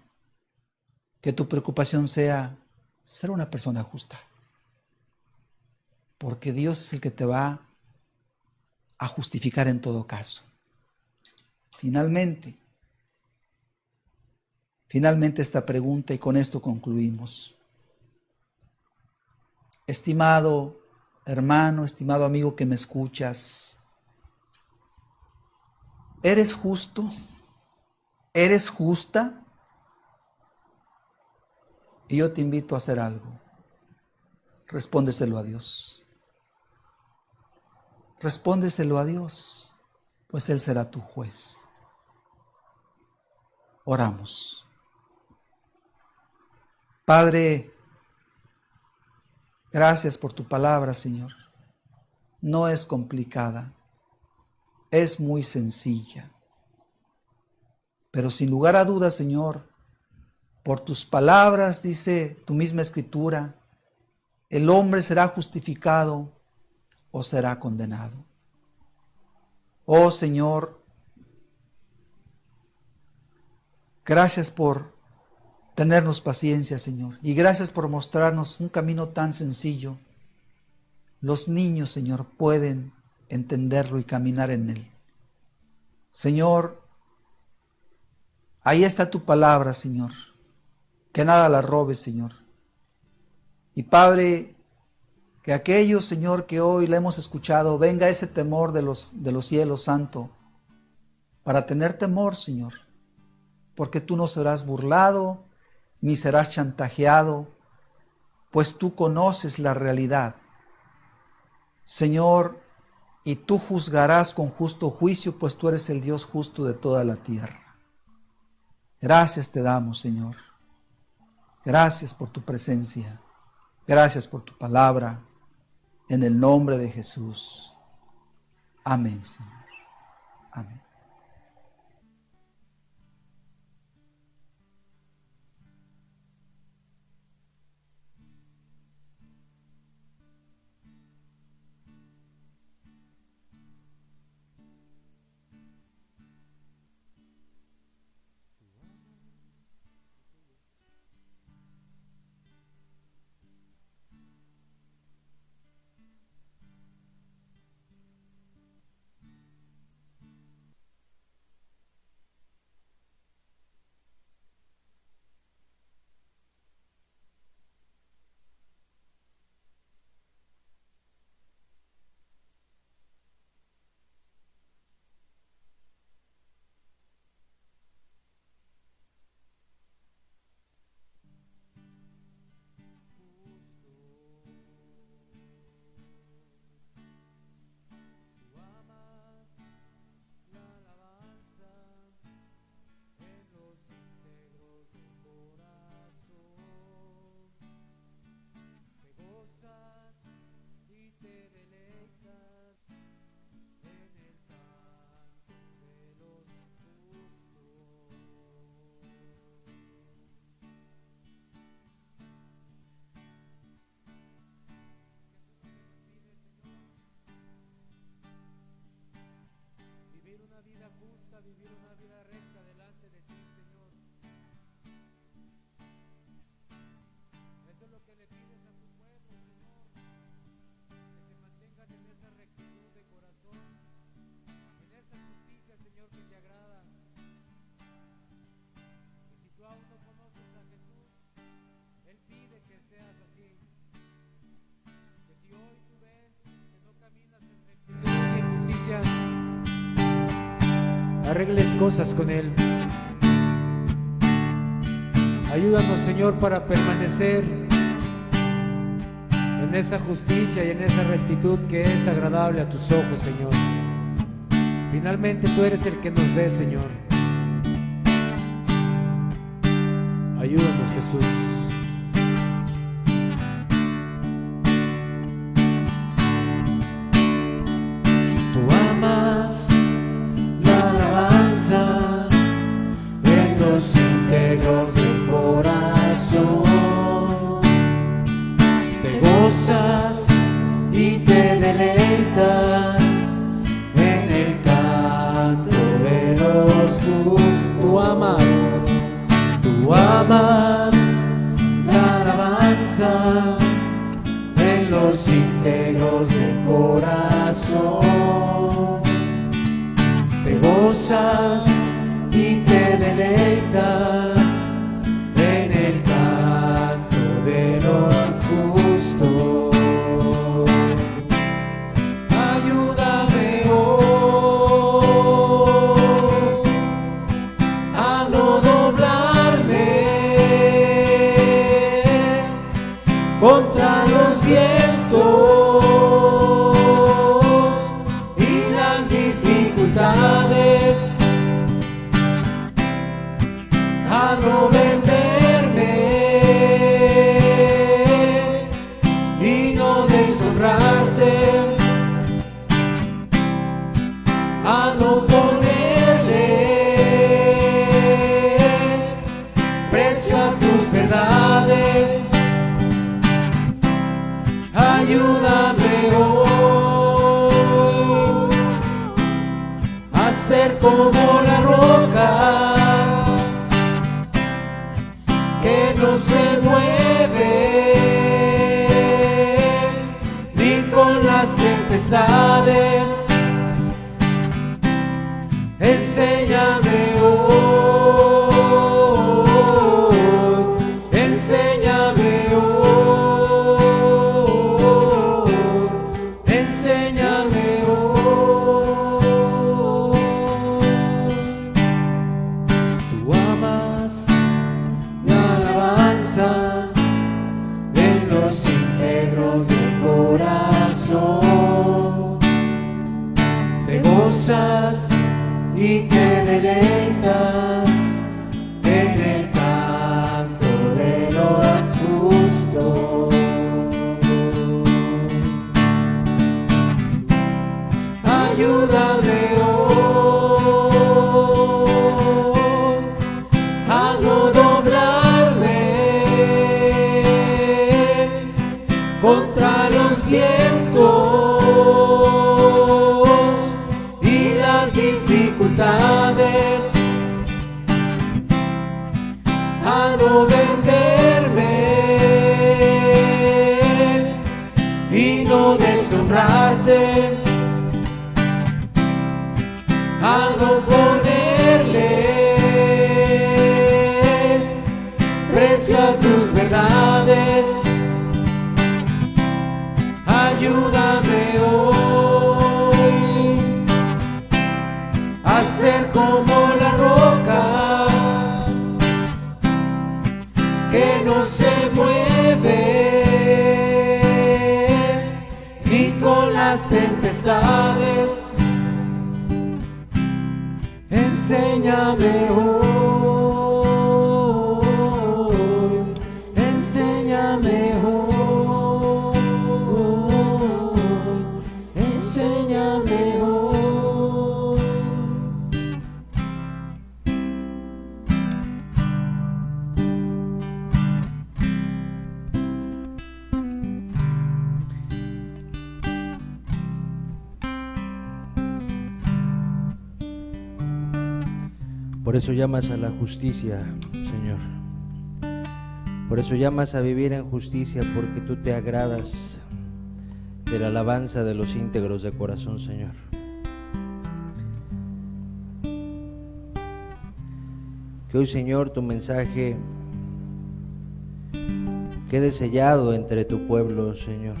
que tu preocupación sea ser una persona justa. Porque Dios es el que te va a justificar en todo caso. Finalmente esta pregunta y con esto concluimos. Estimado hermano, estimado amigo que me escuchas, ¿eres justo? ¿Eres justa? Y yo te invito a hacer algo. Respóndeselo a Dios. Respóndeselo a Dios, pues Él será tu juez. Oramos. Padre, gracias por tu palabra, Señor. No es complicada, es muy sencilla. Pero sin lugar a dudas, Señor, por tus palabras, dice tu misma Escritura, el hombre será justificado o será condenado. Oh Señor, gracias por tenernos paciencia, Señor, y gracias por mostrarnos un camino tan sencillo. Los niños, Señor, pueden entenderlo y caminar en él. Señor, ahí está tu palabra, Señor, que nada la robes, Señor. Y Padre, que aquellos, Señor, que hoy la hemos escuchado, venga ese temor de los cielos, Santo, para tener temor, Señor, porque tú no serás burlado, ni serás chantajeado, pues tú conoces la realidad. Señor, y tú juzgarás con justo juicio, pues tú eres el Dios justo de toda la tierra. Gracias te damos, Señor. Gracias por tu presencia. Gracias por tu palabra. En el nombre de Jesús. Amén, Señor. Amén. una vida recta delante de ti, Señor. Eso es lo que le pides a tu pueblo, Señor, que se mantengan en esa rectitud de corazón, en esa justicia, Señor, que te agrada. Y si tú aún no conoces a Jesús, Él pide que seas así, que si hoy tú ves que no caminas en rectitud y en justicia, arregles cosas con Él. Ayúdanos, Señor, para permanecer en esa justicia y en esa rectitud que es agradable a tus ojos, Señor. Finalmente tú eres el que nos ve, Señor. Ayúdanos, Jesús. Tú amas la alabanza en los íntegros del corazón. Te gozas y te deleitas en el canto de los justos. Tú amas la alabanza en los íntegros del corazón. Te gozas y te deleitas en el canto de los justos. Ayúdame hoy a no doblarme contra los vientos y las dificultades, a no venderme y no deshonrarte, a no ponerle precio a tus verdades. Ayúdame hoy a ser como la roca que no se mueve ni con las tempestades. Enséñame hoy, enséñame hoy, enséñame hoy. Tú amas la alabanza en los íntegros del corazón. Te gozas y te deleitas en el canto de los justos. Ayúdame hoy a no doblarme contra los vientos y las dificultades, a no venderme y no deshonrarte, a no ponerle precio a tus verdades. Ayúdame hoy a ser como la roca que no se mueve ni con las tempestades. Enséñame hoy, enséñame hoy, enséñame hoy. Por eso llamas a la justicia, Señor. Por eso llamas a vivir en justicia, porque tú te agradas de la alabanza de los íntegros de corazón, Señor. Que hoy, Señor, tu mensaje quede sellado entre tu pueblo, Señor,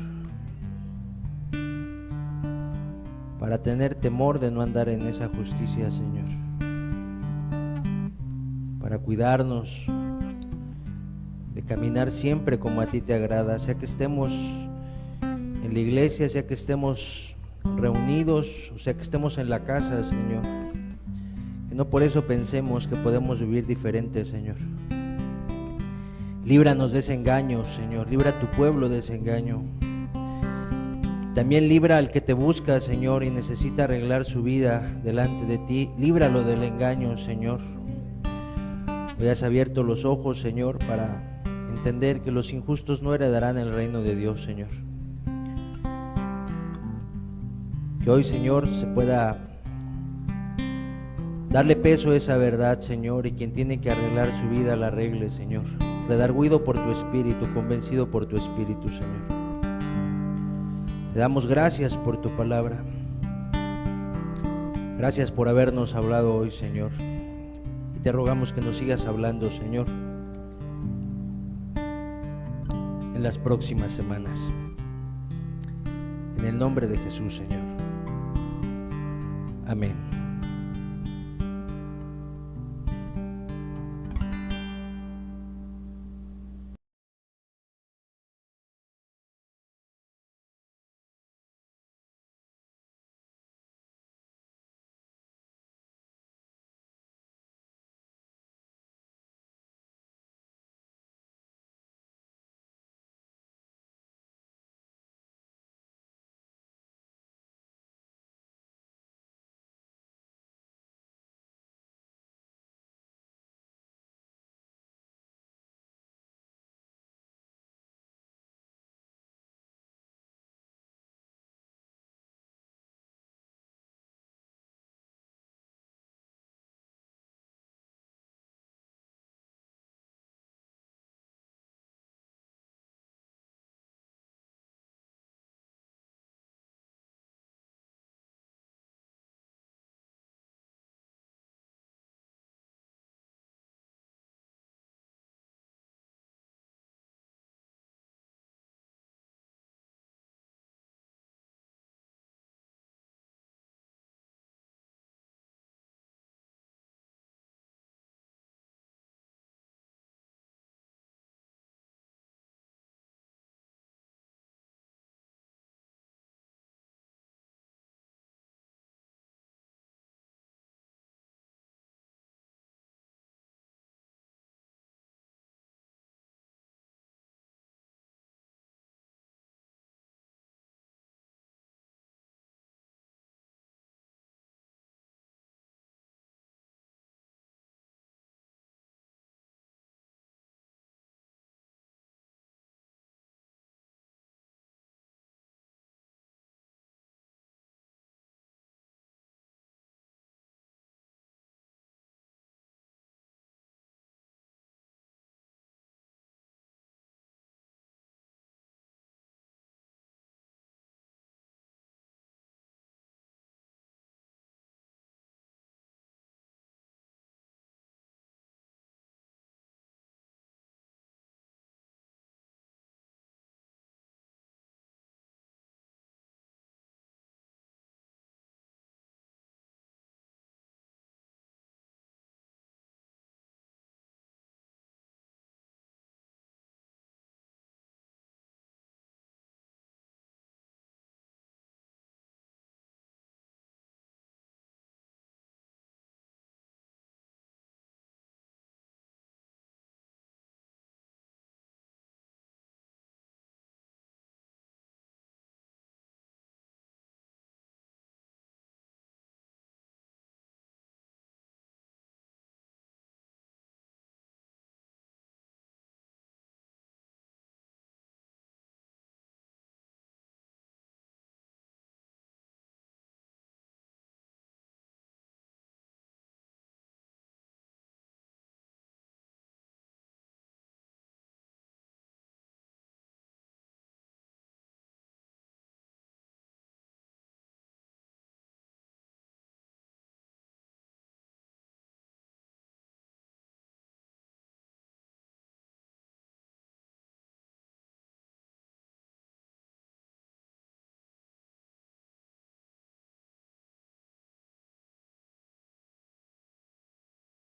para tener temor de no andar en esa justicia, Señor, para cuidarnos de caminar siempre como a ti te agrada, sea que estemos en la iglesia, sea que estemos reunidos, o sea que estemos en la casa, Señor. Que no por eso pensemos que podemos vivir diferente, Señor. Líbranos de ese engaño, Señor. Libra a tu pueblo de ese engaño. También libra al que te busca, Señor, y necesita arreglar su vida delante de ti. Líbralo del engaño, Señor. Hoy has abierto los ojos, Señor, para entender que los injustos no heredarán el reino de Dios, Señor. Que hoy, Señor, se pueda darle peso a esa verdad, Señor, y quien tiene que arreglar su vida la arregle, Señor. Redarguido por tu Espíritu, convencido por tu Espíritu, Señor. Te damos gracias por tu palabra. Gracias por habernos hablado hoy, Señor. Y te rogamos que nos sigas hablando, Señor, en las próximas semanas. En el nombre de Jesús, Señor. Amén.